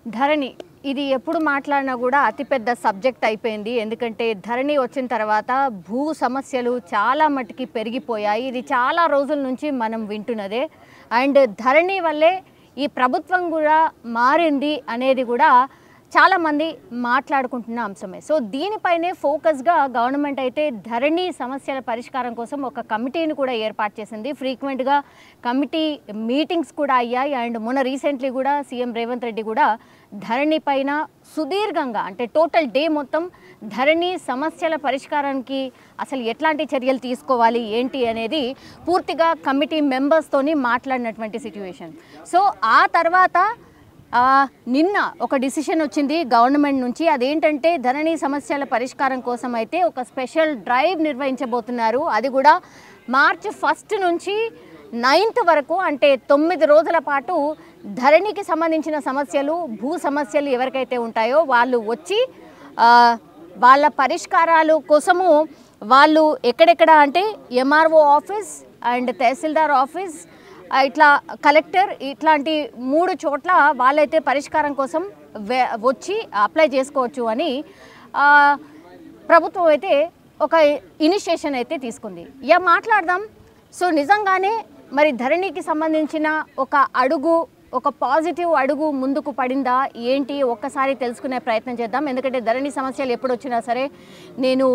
ధరణి ఇది ఎప్పుడు మాట్లాడినా కూడా అతిపెద్ద సబ్జెక్ట్ అయిపోయింది. ఎందుకంటే ధరణి వచ్చిన తర్వాత భూ సమస్యలు చాలా మట్టుకి పెరిగిపోయాయి. ఇది చాలా రోజుల నుంచి మనం వింటున్నదే. అండ్ ధరణి వల్లే ఈ ప్రభుత్వం కూడా మారింది అనేది కూడా చాలామంది మాట్లాడుకుంటున్న అంశమే. సో దీనిపైనే ఫోకస్గా గవర్నమెంట్ అయితే ధరణి సమస్యల పరిష్కారం కోసం ఒక కమిటీని కూడా ఏర్పాటు చేసింది. ఫ్రీక్వెంట్గా కమిటీ మీటింగ్స్ కూడా అయ్యాయి. అండ్ మొన్న రీసెంట్లీ కూడా సీఎం రేవంత్ రెడ్డి కూడా ధరణి పైన సుదీర్ఘంగా అంటే టోటల్ డే మొత్తం ధరణి సమస్యల పరిష్కారానికి అసలు ఎట్లాంటి చర్యలు తీసుకోవాలి ఏంటి అనేది పూర్తిగా కమిటీ మెంబర్స్తోని మాట్లాడినటువంటి సిచ్యువేషన్. సో ఆ తర్వాత నిన్న ఒక డిసిషన్ వచ్చింది గవర్నమెంట్ నుంచి. అదేంటంటే ధరణి సమస్యల పరిష్కారం కోసం అయితే ఒక స్పెషల్ డ్రైవ్ నిర్వహించబోతున్నారు. అది కూడా మార్చి 1 నుంచి 9th వరకు అంటే 9 రోజుల పాటు ధరణికి సంబంధించిన సమస్యలు భూ సమస్యలు ఎవరికైతే ఉంటాయో వాళ్ళు వచ్చి వాళ్ళ పరిష్కారాలు కోసము వాళ్ళు ఎక్కడెక్కడ అంటే MRO office and tahsildar office ఇట్లా కలెక్టర్ ఇట్లాంటి 3 చోట్ల వాళ్ళైతే పరిష్కారం కోసం వచ్చి అప్లై చేసుకోవచ్చు అని ప్రభుత్వం అయితే ఒక ఇనిషియేషన్ అయితే తీసుకుంది. మాట్లాడదాం. సో నిజంగానే మరి ధరణికి సంబంధించిన ఒక అడుగు ఒక పాజిటివ్ అడుగు ముందుకు పడిందా ఏంటి ఒక్కసారి తెలుసుకునే ప్రయత్నం చేద్దాం. ఎందుకంటే ధరణి సమస్యలు ఎప్పుడు వచ్చినా సరే నేను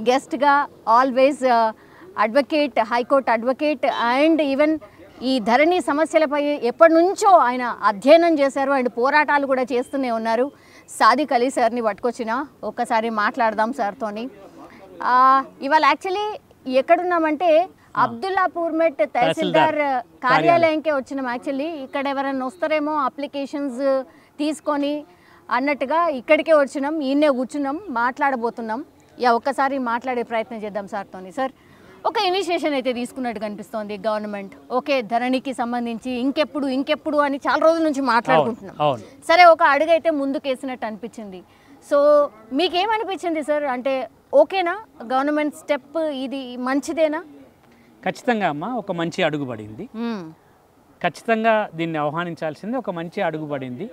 గెస్ట్గా always advocate high court advocate and even ఈ ధరణి సమస్యలపై ఎప్పటి నుంచో ఆయన అధ్యయనం చేశారు అండ్ పోరాటాలు కూడా చేస్తూనే ఉన్నారు. సాదిక్ అలీ సార్ని పట్టుకొచ్చిన ఒక్కసారి మాట్లాడదాం సార్తోని. ఇవాళ యాక్చువల్లీ ఎక్కడున్నామంటే అబ్దుల్లాపూర్ మెట్ తహసీల్దార్ కార్యాలయంకే వచ్చినాం. యాక్చువల్లీ ఇక్కడ ఎవరైనా వస్తారేమో అప్లికేషన్స్ తీసుకొని అన్నట్టుగా ఇక్కడికే వచ్చినాం. ఈయనే కూర్చున్నాం మాట్లాడబోతున్నాం. ఒక్కసారి మాట్లాడే ప్రయత్నం చేద్దాం సార్తోని. సార్ ఒక ఇనిషియేషన్ అయితే తీసుకున్నట్టు కనిపిస్తోంది గవర్నమెంట్. ఓకే ధరణికి సంబంధించి ఇంకెప్పుడు అని చాలా రోజుల నుంచి మాట్లాడుకుంటున్నాం. సరే ఒక అడుగైతే ముందుకేసినట్టు అనిపించింది. సో మీకేమనిపించింది సార్? అంటే ఓకేనా గవర్నమెంట్ స్టెప్ ఇది మంచిదేనా? ఖచ్చితంగా అమ్మ ఒక మంచి అడుగు పడింది. ఖచ్చితంగా దీన్ని ఆహ్వానించాల్సింది ఒక మంచి అడుగు పడింది.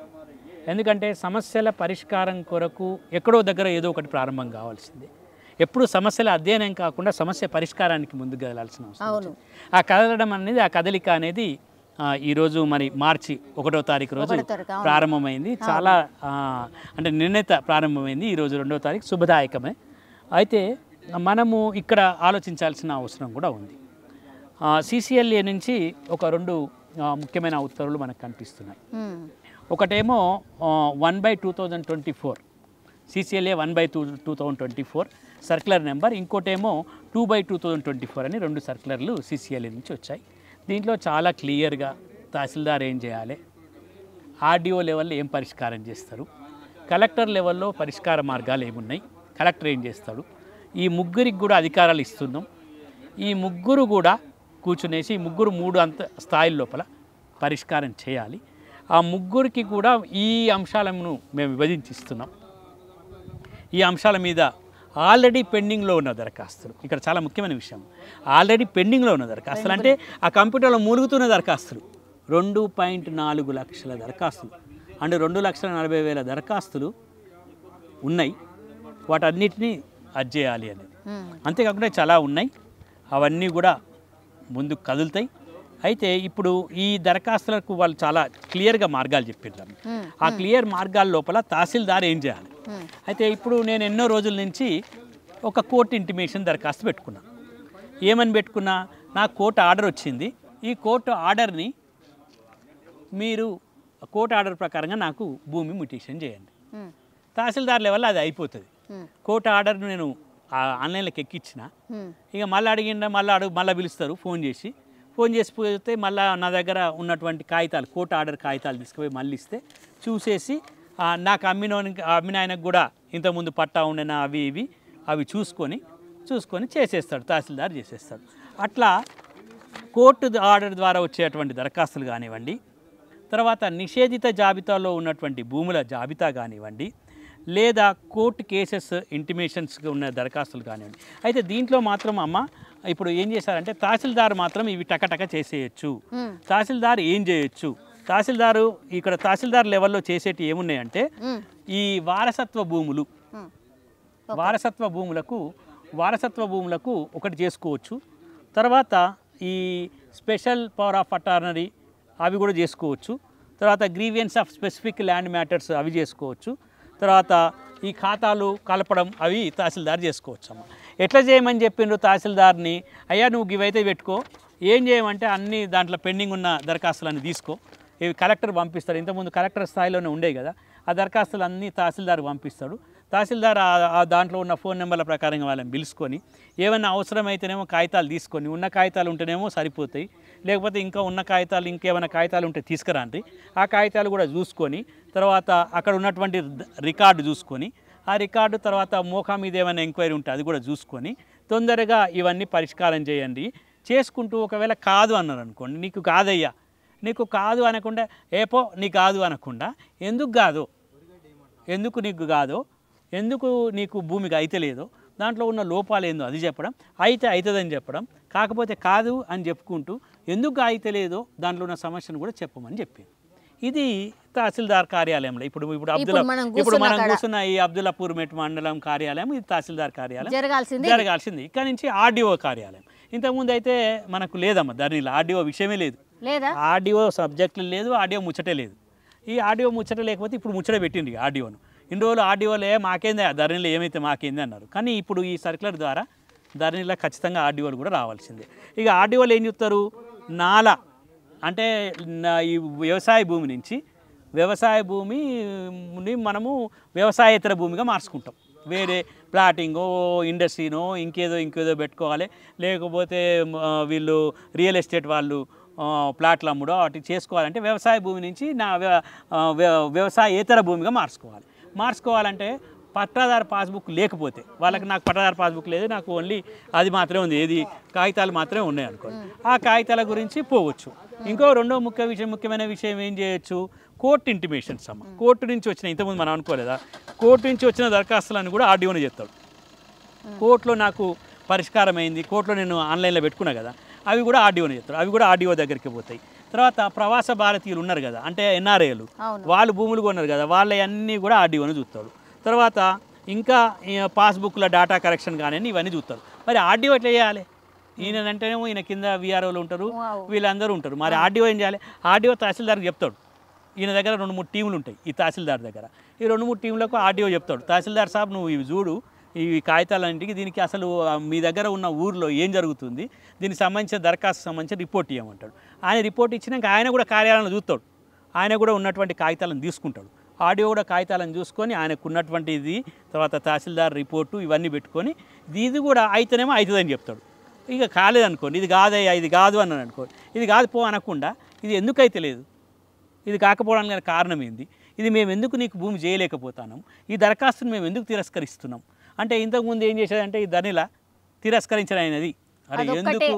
ఎందుకంటే సమస్యల పరిష్కారం కొరకు ఎక్కడో దగ్గర ఏదో ఒకటి ప్రారంభం కావాల్సిందే. ఎప్పుడు సమస్యల అధ్యయనం కాకుండా సమస్య పరిష్కారానికి ముందుకు కదలాల్సిన అవసరం. ఆ కదలడం అనేది ఆ కదలిక అనేది ఈరోజు మరి మార్చి 1వ తారీఖు రోజు ప్రారంభమైంది. చాలా అంటే నిర్ణీత ప్రారంభమైంది. ఈరోజు 2వ తారీఖు శుభదాయకమే. అయితే మనము ఇక్కడ ఆలోచించాల్సిన అవసరం కూడా ఉంది. CCLA నుంచి ఒక 2 ముఖ్యమైన ఉత్తర్వులు మనకు కనిపిస్తున్నాయి. ఒకటేమో 1/2024 CCLA 1/2024 సర్క్యులర్ నెంబర్, ఇంకోటేమో 2/2024 అని 2 సర్క్యులర్లు CCLA నుంచి వచ్చాయి. దీంట్లో చాలా క్లియర్గా తహసీల్దార్ ఏం చేయాలి, RDO లెవెల్లో ఏం పరిష్కారం చేస్తారు, కలెక్టర్ లెవెల్లో పరిష్కార మార్గాలు ఏమున్నాయి, కలెక్టర్ ఏం చేస్తాడు, ఈ ముగ్గురికి కూడా అధికారాలు ఇస్తున్నాం. ఈ ముగ్గురు కూడా కూర్చునేసి ఈ ముగ్గురు 3 స్థాయిల లోపల పరిష్కారం చేయాలి. ఆ ముగ్గురికి కూడా ఈ అంశాలను మేము విభజించిస్తున్నాం. ఈ అంశాల మీద ఆల్రెడీ పెండింగ్లో ఉన్న దరఖాస్తులు, ఇక్కడ చాలా ముఖ్యమైన విషయం, ఆల్రెడీ పెండింగ్లో ఉన్న దరఖాస్తులు అంటే ఆ కంప్యూటర్లో మూలుగుతున్న దరఖాస్తులు 2.4 లక్షల దరఖాస్తులు అంటే 2,40,000 దరఖాస్తులు ఉన్నాయి. వాటన్నిటినీ అజ్జేయాలి అనేది. అంతేకాకుండా చాలా ఉన్నాయి, అవన్నీ కూడా ముందుకు కదులుతాయి. అయితే ఇప్పుడు ఈ దరఖాస్తులకు వాళ్ళు చాలా క్లియర్గా మార్గాలు చెప్పారు. ఆ క్లియర్ మార్గాల లోపల తహసీల్దార్ ఏం చేయాలి. అయితే ఇప్పుడు నేను ఎన్నో రోజుల నుంచి ఒక కోర్టు ఇంటిమేషన్ దరఖాస్తు పెట్టుకున్నా. ఏమని పెట్టుకున్నా, నాకు కోర్టు ఆర్డర్ వచ్చింది, ఈ కోర్టు ఆర్డర్ని మీరు కోర్టు ఆర్డర్ ప్రకారంగా నాకు భూమి మ్యూటేషన్ చేయండి. తహసీల్దార్ లెవెల్లో అది అయిపోతుంది. కోర్టు ఆర్డర్ను నేను ఆన్లైన్లోకి ఎక్కించిన, ఇక మళ్ళీ అడిగిందా మళ్ళీ పిలుస్తారు ఫోన్ చేసి పోతే మళ్ళీ నా దగ్గర ఉన్నటువంటి కాగితాలు కోర్టు ఆర్డర్ కాగితాలు తీసుకుపోయి మళ్ళీ ఇస్తే చూసేసి నాకు అమ్మిన ఆయనకు కూడా ఇంతకుముందు పట్టా ఉండేనా అవి చూసుకొని చేసేస్తాడు, తహసీల్దార్ చేసేస్తాడు. అట్లా కోర్టు ఆర్డర్ ద్వారా వచ్చేటువంటి దరఖాస్తులు కానివ్వండి, తర్వాత నిషేధిత జాబితాలో ఉన్నటువంటి భూముల జాబితా కానివ్వండి, లేదా కోర్టు కేసెస్ ఇంటిమేషన్స్గా ఉన్న దరఖాస్తులు కానివ్వండి. అయితే దీంట్లో మాత్రం అమ్మ ఇప్పుడు ఏం చేశారంటే తహసీల్దార్ మాత్రం ఇవి టకటక చేసేయచ్చు. తహసీల్దార్ ఏం చేయొచ్చు, తహసీల్దారు ఇక్కడ తహసీల్దార్ లెవెల్లో చేసేటి ఏమున్నాయంటే ఈ వారసత్వ భూములు వారసత్వ భూములకు ఒకటి చేసుకోవచ్చు. తర్వాత ఈ స్పెషల్ పవర్ ఆఫ్ అటార్నరీ అవి కూడా చేసుకోవచ్చు. తర్వాత grievance of specific land matters అవి చేసుకోవచ్చు. తర్వాత ఈ ఖాతాలు కలపడం అవి తహసీల్దార్ చేసుకోవచ్చు అమ్మ. ఎట్లా చేయమని చెప్పిండ్రు తహసీల్దార్ని, అయ్యా నువ్వు ఇవైతే పెట్టుకో, ఏం చేయమంటే అన్ని దాంట్లో పెండింగ్ ఉన్న దరఖాస్తులన్నీ తీసుకో, ఇవి కలెక్టర్ పంపిస్తారు. ఇంతకుముందు కలెక్టర్ స్థాయిలోనే ఉండేవి కదా, ఆ దరఖాస్తులు అన్నీ తహసీల్దార్ పంపిస్తాడు. తహసీల్దార్ ఆ దాంట్లో ఉన్న ఫోన్ నెంబర్ల ప్రకారంగా వాళ్ళని పిలుచుకొని ఏమైనా అవసరమైతేనేమో కాగితాలు తీసుకొని, ఉన్న కాగితాలు ఉంటేనేమో సరిపోతాయి, లేకపోతే ఇంకా ఉన్న కాగితాలు ఇంకేమైనా కాగితాలు ఉంటే తీసుకురండి. ఆ కాగితాలు కూడా చూసుకొని తర్వాత అక్కడ ఉన్నటువంటి రికార్డు చూసుకొని, ఆ రికార్డు తర్వాత మోకా మీద ఏమైనా ఎంక్వైరీ ఉంటే అది కూడా చూసుకొని తొందరగా ఇవన్నీ పరిష్కారం చేయండి. చేసుకుంటూ ఒకవేళ కాదు అన్నారు అనుకోండి, నీకు కాదయ్యా, నీకు కాదు అనకుండా ఏపో నీకు కాదు అనకుండా ఎందుకు నీకు కాదో, ఎందుకు నీకు భూమికి అయితే లేదో, దాంట్లో ఉన్న లోపాలు ఏందో అది చెప్పడం, అయితే అవుతుందని చెప్పడం, కాకపోతే కాదు అని చెప్పుకుంటూ ఎందుకు అయితే లేదో దాంట్లో ఉన్న సమస్యను కూడా చెప్పమని చెప్పింది. ఇది తహసీల్దార్ కార్యాలయంలో ఇప్పుడు మనం కూర్చున్న ఈ అబ్దుల్లాపూర్ మెట్ మండలం కార్యాలయం, ఇది తహసీల్దార్ కార్యాలయం జరగాల్సింది. ఇక్కడ నుంచి ఆర్డీఓ కార్యాలయం. ఇంతకుముందు అయితే మనకు లేదమ్మా ధరణిలో ఆర్డీఓ విషయమే లేదు, ఆర్డీఓ సబ్జెక్టులు లేదు, ఆర్డీఓ ముచ్చటే లేదు. ఈ ఆర్డీఓ ముచ్చట లేకపోతే ఇప్పుడు ముచ్చట పెట్టింది ఆర్డీఓను. ఇన్ని రోజులు ఆర్డీఓలే మాకేందే ధరణిలో ఏమైతే మాకేంది అన్నారు. కానీ ఇప్పుడు ఈ సర్క్యులర్ ద్వారా ధరణిలో ఖచ్చితంగా ఆర్డీఓలు కూడా రావాల్సిందే. ఇక ఆర్డీఓలు ఏం చెప్తారు, నాలా అంటే ఈ వ్యవసాయ భూమి నుంచి వ్యవసాయ భూమిని మనము వ్యవసాయేతర భూమిగా మార్చుకుంటాం. వేరే ప్లాటింగో ఇండస్ట్రీనో ఇంకేదో పెట్టుకోవాలి, లేకపోతే వీళ్ళు రియల్ ఎస్టేట్ వాళ్ళు ప్లాట్లు అమ్ముడో వాటి చేసుకోవాలంటే వ్యవసాయ భూమి నుంచి వ్యవసాయేతర భూమిగా మార్చుకోవాలంటే పట్టాదారు పాస్బుక్ లేకపోతే వాళ్ళకి, నాకు పట్టాదారు పాస్బుక్ లేదు, నాకు ఓన్లీ అది మాత్రమే ఉంది, ఏది కాగితాలు మాత్రమే ఉన్నాయి అనుకోండి, ఆ కాగితాల గురించి పోవచ్చు. ఇంకో రెండో ముఖ్యమైన విషయం ఏం చేయొచ్చు, కోర్టు ఇంటిమేషన్స్ అమ్మ. కోర్టు నుంచి వచ్చిన, ఇంతకుముందు మనం అనుకోలేదా, కోర్టు నుంచి వచ్చిన దరఖాస్తులను కూడా ఆర్డీఓనే చెప్తాడు. కోర్టులో నాకు పరిష్కారం అయింది, కోర్టులో నేను ఆన్లైన్లో పెట్టుకున్నా కదా, అవి కూడా ఆర్డీఓనే చెప్తాడు, అవి కూడా ఆర్డీఓ దగ్గరికి పోతాయి. తర్వాత ప్రవాస భారతీయులు ఉన్నారు కదా, అంటే ఎన్ఆర్ఐలు, వాళ్ళు భూములు కొన్నారు కదా, వాళ్ళ అన్నీ కూడా ఆర్డీఓనే చూస్తాడు. తర్వాత ఇంకా పాస్బుక్ల డేటా కరెక్షన్ కానీ ఇవన్నీ చూస్తారు. మరి ఆర్డీఓ ఎట్లా చేయాలి, ఈయనంటేనేమో ఈయన కింద వీఆర్ఓలు ఉంటారు, వీళ్ళందరూ ఉంటారు. మరి ఆర్డీఓ ఏం చేయాలి, ఆర్డీఓ తహసీల్దార్కి చెప్తాడు. ఈయన దగ్గర 2-3 టీములు ఉంటాయి ఈ తహసీల్దార్ దగ్గర, ఈ 2-3 టీంలకు ఆర్డీఓ చెప్తాడు, తహసీల్దార్ సాబ్ నువ్వు ఇవి చూడు, ఈ కాగితాలన్నింటికి దీనికి అసలు మీ దగ్గర ఉన్న ఊరిలో ఏం జరుగుతుంది, దీనికి సంబంధించిన దరఖాస్తు సంబంధించిన రిపోర్ట్ ఇవ్వమంటాడు. ఆయన రిపోర్ట్ ఇచ్చినాక ఆయన కూడా కార్యాలయంలో చూస్తాడు, ఆయన కూడా ఉన్నటువంటి కాగితాలను తీసుకుంటాడు. ఆర్డీఓ కూడా కాగితాలను చూసుకొని ఆయనకు ఉన్నటువంటి ఇది, తర్వాత తహసీల్దార్ రిపోర్టు ఇవన్నీ పెట్టుకొని ఇది కూడా అయితేనేమో అవుతుందని చెప్తాడు. ఇక కాలేదనుకోండి, ఇది కాదయ్యా ఇది కాదు అన్నాను అనుకోండి, ఇది కాదు పో అనకుండా ఇది ఎందుకైతే లేదు, ఇది కాకపోవడానికి కారణం ఏంది, ఇది మేము ఎందుకు నీకు భూమి చేయలేకపోతున్నాం, ఈ దరఖాస్తును మేము ఎందుకు తిరస్కరిస్తున్నాం అంటే, ఇంతకుముందు ఏం చేసేదంటే ఈ ధనిలా తిరస్కరించడం అయినది, అరే ఎందుకు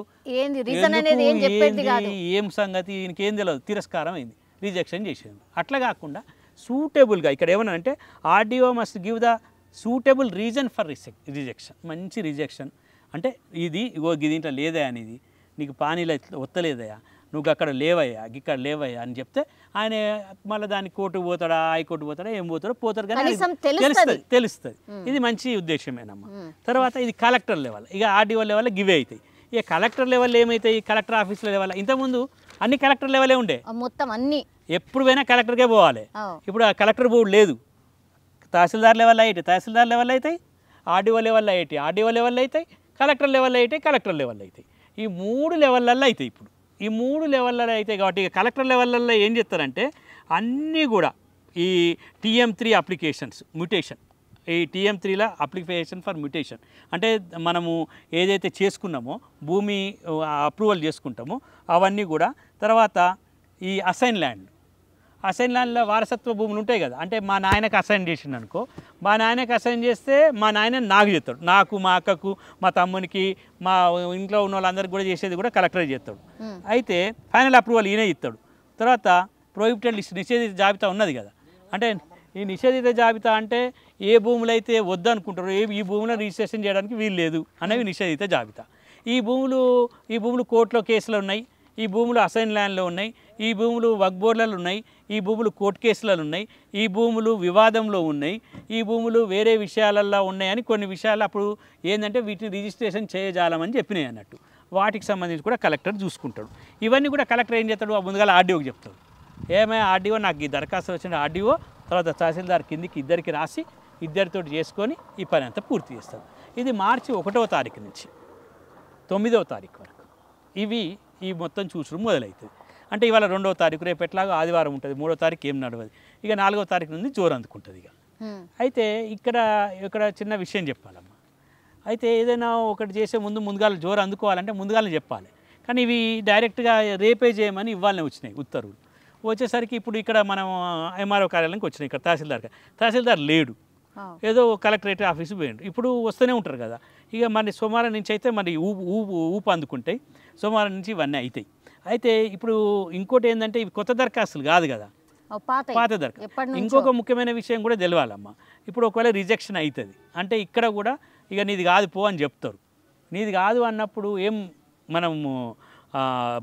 ఏం సంగతి ఈయనకేం తెలియదు, తిరస్కారం అయింది, రిజెక్షన్ చేసేది. అట్లా కాకుండా సూటబుల్గా ఇక్కడ ఏమన్నా అంటే RDO must give the suitable reason for rejection. మంచి రిజెక్షన్ అంటే ఇది దీంట్లో లేదయా, అనేది నీకు పానీలో ఒత్తలేదయా, నువ్వు అక్కడ లేవయ్యా ఇక్కడ లేవయ్యా అని చెప్తే ఆయన మళ్ళీ దాన్ని కోర్టుకు పోతాడా, హైకోర్టు పోతాడా, ఏం పోతాడు కానీ తెలుస్తుంది. ఇది మంచి ఉద్దేశమేనమ్మా. తర్వాత ఇది కలెక్టర్ లెవెల్, ఇక ఆర్డీఓ లెవెల్ గివే అవుతాయి. ఇక కలెక్టర్ లెవెల్ ఏమవుతాయి, కలెక్టర్ ఆఫీసుల లెవెల్. ఇంతకుముందు అన్ని కలెక్టర్ లెవెలే ఉండే, మొత్తం అన్ని ఎప్పుడు పోయినా కలెక్టర్కే పోవాలి. ఇప్పుడు ఆ కలెక్టర్ బోర్డు లేదు, తహసీల్దార్ లెవెల్ అయితే తహసీల్దార్ లెవెల్ అవుతాయి, ఆర్డీఓ లెవెల్ అయితే ఆర్డీఓ లెవెల్ అవుతాయి, కలెక్టర్ లెవెల్ అయితే కలెక్టర్ లెవెల్ అవుతాయి. ఈ 3 లెవెల్లల్లో అవుతాయి. ఇప్పుడు ఈ 3 లెవెల్లలో అవుతాయి కాబట్టి ఇక కలెక్టర్ లెవెల్లో ఏం చేస్తారంటే అన్నీ కూడా ఈ TM3 అప్లికేషన్స్ మ్యూటేషన్, ఈ TM3ల అప్లికేషన్ ఫర్ మ్యూటేషన్ అంటే మనము ఏదైతే చేసుకున్నామో భూమి అప్రూవల్ చేసుకుంటామో అవన్నీ కూడా. తర్వాత ఈ అసైన్ ల్యాండ్లో వారసత్వ భూములు ఉంటాయి కదా, అంటే మా నాయనకు అసైన్ చేసిండు అనుకో, మా నాయనకు అసైన్ చేస్తే మా నాయన నాకు చేస్తాడు, నాకు మా అక్కకు మా తమ్మునికి మా ఇంట్లో ఉన్న వాళ్ళందరికీ కూడా చేసేది కూడా కలెక్టర్ చేస్తాడు. అయితే ఫైనల్ అప్రూవల్ ఈయనే ఇస్తాడు. తర్వాత ప్రొహిబిటెడ్ లిస్ట్ నిషేధిత జాబితా ఉన్నది కదా, అంటే ఈ నిషేధిత జాబితా అంటే ఏ భూములు అయితే వద్దనుకుంటారో ఈ భూములను రిజిస్ట్రేషన్ చేయడానికి వీలు లేదు అనేవి నిషేధిత జాబితా. ఈ భూములు కోర్టులో కేసులు ఉన్నాయి, ఈ భూములు అసైన్ ల్యాండ్లో ఉన్నాయి, ఈ భూములు వక్ బోర్లలో ఉన్నాయి, ఈ భూములు కోర్టు కేసులలో ఉన్నాయి, ఈ భూములు వివాదంలో ఉన్నాయి, ఈ భూములు వేరే విషయాలల్లో ఉన్నాయని కొన్ని విషయాలు అప్పుడు ఏంటంటే వీటిని రిజిస్ట్రేషన్ చేయజాలమని చెప్పినాయి అన్నట్టు. వాటికి సంబంధించి కూడా కలెక్టర్ చూసుకుంటాడు. ఇవన్నీ కూడా కలెక్టర్ ఏం చేస్తాడు, ముందుగా ఆర్డీఓకి చెప్తాడు. ఏమైనా ఆర్డీఓ నాకు ఈ దరఖాస్తు వచ్చిన ఆర్డీఓ తర్వాత తహసీల్దార్ కిందికి ఇద్దరికి రాసి ఇద్దరితో చేసుకొని ఈ పని అంతా పూర్తి చేస్తాడు. ఇది మార్చి 1వ తారీఖు నుంచి 9వ తారీఖు వరకు ఈ మొత్తం చూసడం మొదలవుతుంది. అంటే ఇవాళ 2వ తారీఖు, రేపు ఎట్లాగో ఆదివారం ఉంటుంది, 3వ తారీఖు ఏం నడవదు, ఇక 4వ తారీఖు నుండి జోరు అందుకుంటుంది. ఇక అయితే ఇక్కడ చిన్న విషయం చెప్పాలమ్మా. అయితే ఏదైనా ఒకటి చేసే ముందుగాల జోరు అందుకోవాలంటే ముందుగానే చెప్పాలి. కానీ ఇవి డైరెక్ట్గా రేపే చేయమని ఇవ్వాలనే వచ్చినాయి ఉత్తర్వులు. వచ్చేసరికి ఇప్పుడు ఇక్కడ మనం ఎంఆర్ఓ కార్యాలయానికి వచ్చినాయి. ఇక్కడ తహసీల్దార్ లేడు, ఏదో కలెక్టరేట్ ఆఫీసు పోయిండు. ఇప్పుడు వస్తూనే ఉంటారు కదా. ఇక మరి సోమవారం నుంచి అయితే మరి ఊపు అందుకుంటాయి, సోమవారం నుంచి ఇవన్నీ అవుతాయి. అయితే ఇప్పుడు ఇంకోటి ఏంటంటే ఇవి కొత్త దరఖాస్తులు కాదు కదా, పాత దరఖాస్తు. ఇంకొక ముఖ్యమైన విషయం కూడా తెలవాలమ్మా. ఇప్పుడు ఒకవేళ రిజెక్షన్ అవుతుంది అంటే ఇక్కడ కూడా ఇక నీది కాదు పో అని చెప్తారు. నీది కాదు అన్నప్పుడు మనము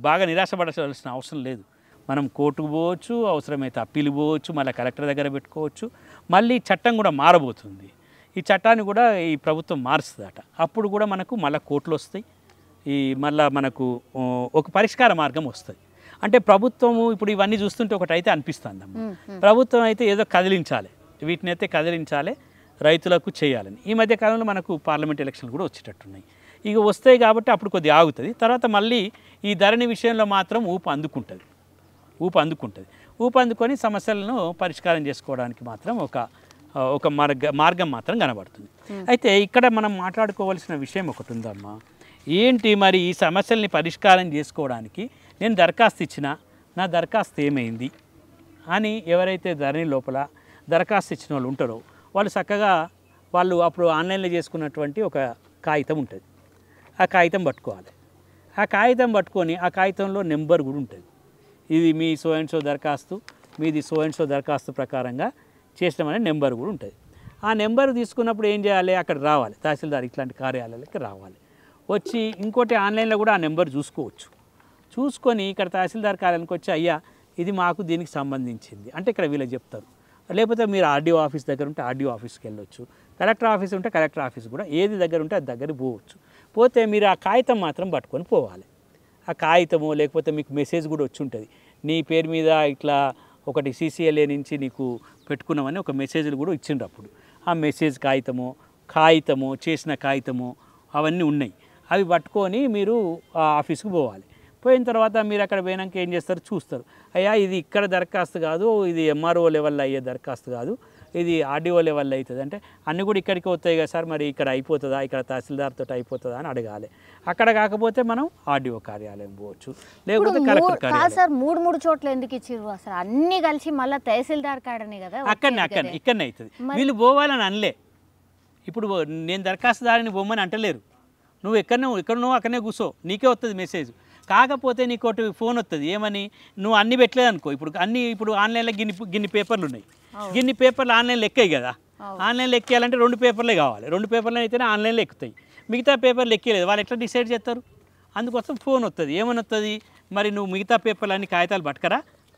బాగా నిరాశపడాల్సిన అవసరం లేదు. మనం కోర్టుకు పోవచ్చు, అవసరమైతే అప్పీలు పోవచ్చు, మళ్ళీ కలెక్టర్ దగ్గర పెట్టుకోవచ్చు. మళ్ళీ చట్టం కూడా మారబోతుంది. ఈ చట్టాన్ని కూడా ఈ ప్రభుత్వం మారుస్తుందట. అప్పుడు కూడా మనకు మళ్ళీ కోర్టులు వస్తాయి, మళ్ళీ మనకు ఒక పరిష్కార మార్గం వస్తుంది. అంటే ప్రభుత్వము ఇప్పుడు ఇవన్నీ చూస్తుంటే ఒకటైతే అనిపిస్తుంది అమ్మ, ప్రభుత్వం అయితే ఏదో కదిలించాలి, వీటిని అయితే కదిలించాలి, రైతులకు చేయాలని. ఈ మధ్య కాలంలో మనకు పార్లమెంట్ ఎలక్షన్లు కూడా వచ్చేటట్టున్నాయి. ఇక వస్తాయి కాబట్టి అప్పుడు కొద్దిగా ఆగుతుంది. తర్వాత మళ్ళీ ఈ ధరణి విషయంలో మాత్రం ఊపు అందుకొని సమస్యలను పరిష్కారం చేసుకోవడానికి మాత్రం ఒక మార్గం మాత్రం కనబడుతుంది. అయితే ఇక్కడ మనం మాట్లాడుకోవాల్సిన విషయం ఒకటి ఉందమ్మా. ఏంటి మరి ఈ సమస్యల్ని పరిష్కారం చేసుకోవడానికి నేను దరఖాస్తు ఇచ్చినా నా దరఖాస్తు ఏమైంది అని ఎవరైతే ధరణి లోపల దరఖాస్తు ఇచ్చిన వాళ్ళు ఉంటారో వాళ్ళు చక్కగా అప్పుడు ఆన్లైన్లో చేసుకున్నటువంటి ఒక కాగితం ఉంటుంది. ఆ కాగితం పట్టుకోవాలి. ఆ కాగితం పట్టుకొని ఆ కాగితంలో నెంబర్ కూడా ఉంటుంది. ఇది మీ సో అండ్ సో దరఖాస్తు, మీది సో అండ్ సో దరఖాస్తు ప్రకారంగా చేసినామనే నెంబర్ కూడా ఉంటుంది. ఆ నెంబర్ తీసుకున్నప్పుడు ఏం చేయాలి, అక్కడ రావాలి, తహసీల్దార్ ఇట్లాంటి కార్యాలయాలకి రావాలి. వచ్చి ఇంకోటి ఆన్లైన్లో కూడా ఆ నెంబర్ చూసుకొని ఇక్కడ తహసీల్దార్ కార్యాలయానికి వచ్చి అయ్యా ఇది మాకు దీనికి సంబంధించింది అంటే ఇక్కడ వీళ్ళకి చెప్తారు. లేకపోతే మీరు ఆర్డీఓ ఆఫీస్ దగ్గర ఉంటే ఆర్డీఓ ఆఫీస్కి వెళ్ళొచ్చు, కలెక్టర్ ఆఫీస్ ఉంటే కలెక్టర్ ఆఫీస్ కూడా ఏది దగ్గర ఉంటే అది దగ్గర పోవచ్చు. పోతే మీరు ఆ కాగితం మాత్రం పట్టుకొని పోవాలి. ఆ కాగితము లేకపోతే మీకు మెసేజ్ కూడా వచ్చి ఉంటుంది, నీ పేరు మీద ఇట్లా ఒకటి CCLA నుంచి నీకు పెట్టుకున్నామని ఒక మెసేజ్లు కూడా ఇచ్చిండ్రు. అప్పుడు ఆ మెసేజ్ కాగితము చేసిన కాగితము అవన్నీ ఉన్నాయి. అవి పట్టుకొని మీరు ఆ ఆఫీస్కి పోవాలి. పోయిన తర్వాత మీరు అక్కడ పోయినాక ఏం చేస్తారు, చూస్తారు, అయ్యా ఇది ఇక్కడ దరఖాస్తు కాదు, ఇది MRO లెవెల్లో అయ్యే దరఖాస్తు కాదు, ఇది RDO లెవెల్లో అవుతుంది. అంటే అన్నీ కూడా ఇక్కడికి వస్తాయి కదా సార్, మరి ఇక్కడ అయిపోతుందా, ఇక్కడ తహసీల్దార్తో అయిపోతుందా అని అడగాలి. అక్కడ కాకపోతే మనం RDO కార్యాలయం పోవచ్చు, లేకపోతే కలెక్టర్ కార్యాలయం. సార్ 3 చోట్ల ఎందుకు ఇచ్చిర్రు అసలు? అన్నీ కలిసి మళ్ళీ తహసీల్దార్ కాడనే కదా, ఇక్కడనే అవుతుంది. వీళ్ళు పోవాలని అనలే. ఇప్పుడు నేను దరఖాస్తుదారిని పోమని అంటలేరు. నువ్వు ఎక్కడనో అక్కడనే కూర్చో, నీకే వస్తుంది మెసేజ్. కాకపోతే నీకు ఒకటి ఫోన్ వస్తుంది, ఏమని, నువ్వు అన్ని పెట్టలేదు అనుకో. ఇప్పుడు ఆన్లైన్లో గిన్ని పేపర్లు ఉన్నాయి, గిన్ని పేపర్లు ఆన్లైన్లో ఎక్కాయి కదా. ఆన్లైన్లో ఎక్కేయాలంటే 2 పేపర్లే కావాలి, 2 పేపర్లు అయితేనే ఆన్లైన్లో ఎక్కుతాయి. మిగతా పేపర్లు ఎక్కలేదు, వాళ్ళు ఎట్లా డిసైడ్ చేస్తారు? అందుకోసం ఫోన్ వస్తుంది. ఏమని వస్తుంది, మరి నువ్వు మిగతా పేపర్లు అన్ని కాగితాలు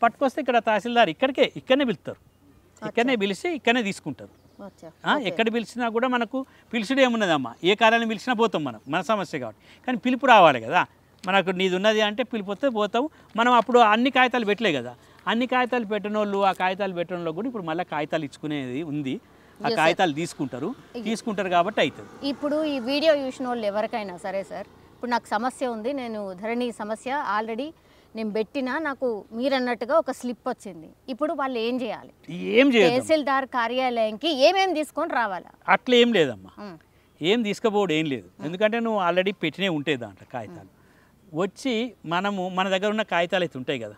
పట్టుకొస్తే ఇక్కడ తహసీల్దార్ ఇక్కడనే పిలుస్తారు, ఇక్కడనే పిలిచి ఇక్కడనే తీసుకుంటారు. ఎక్కడ పిలిచినా కూడా మనకు పిలుచుడు ఏమున్నదమ్మా, ఏ కార్యాలయం పిలిచినా పోతాం మన సమస్య కాబట్టి. కానీ పిలుపు రావాలి కదా మనకు, నీది ఉన్నది అంటే పిలుపు వస్తే పోతాం. మనం అప్పుడు అన్ని కాగితాలు పెట్టలే కదా, అన్ని కాగితాలు పెట్టిన వాళ్ళు ఆ కాగితాలు పెట్టిన వాళ్ళు కూడా ఇప్పుడు మళ్ళీ కాగితాలు ఇచ్చుకునేది ఉంది. ఆ కాగితాలు తీసుకుంటారు కాబట్టి అవుతుంది. ఇప్పుడు ఈ వీడియో చూసిన వాళ్ళు ఎవరికైనా సరే సార్, ఇప్పుడు నాకు సమస్య ఉంది, నేను ధరణి సమస్య ఆల్రెడీ నేను పెట్టినా, నాకు మీరన్నట్టుగా ఒక స్లిప్ వచ్చింది, ఇప్పుడు వాళ్ళు ఏం చేయాలి? తహసీల్దార్ కార్యాలయంకి ఏమేమి తీసుకొని రావాలా? అట్లా ఏం లేదమ్మా, ఏం తీసుకుపోవడం ఏం లేదు. ఎందుకంటే నువ్వు ఆల్రెడీ పెట్టినే ఉంటాయి దాంట్లో కాగితాలు. వచ్చి మన దగ్గర ఉన్న కాగితాలు అయితే ఉంటాయి కదా,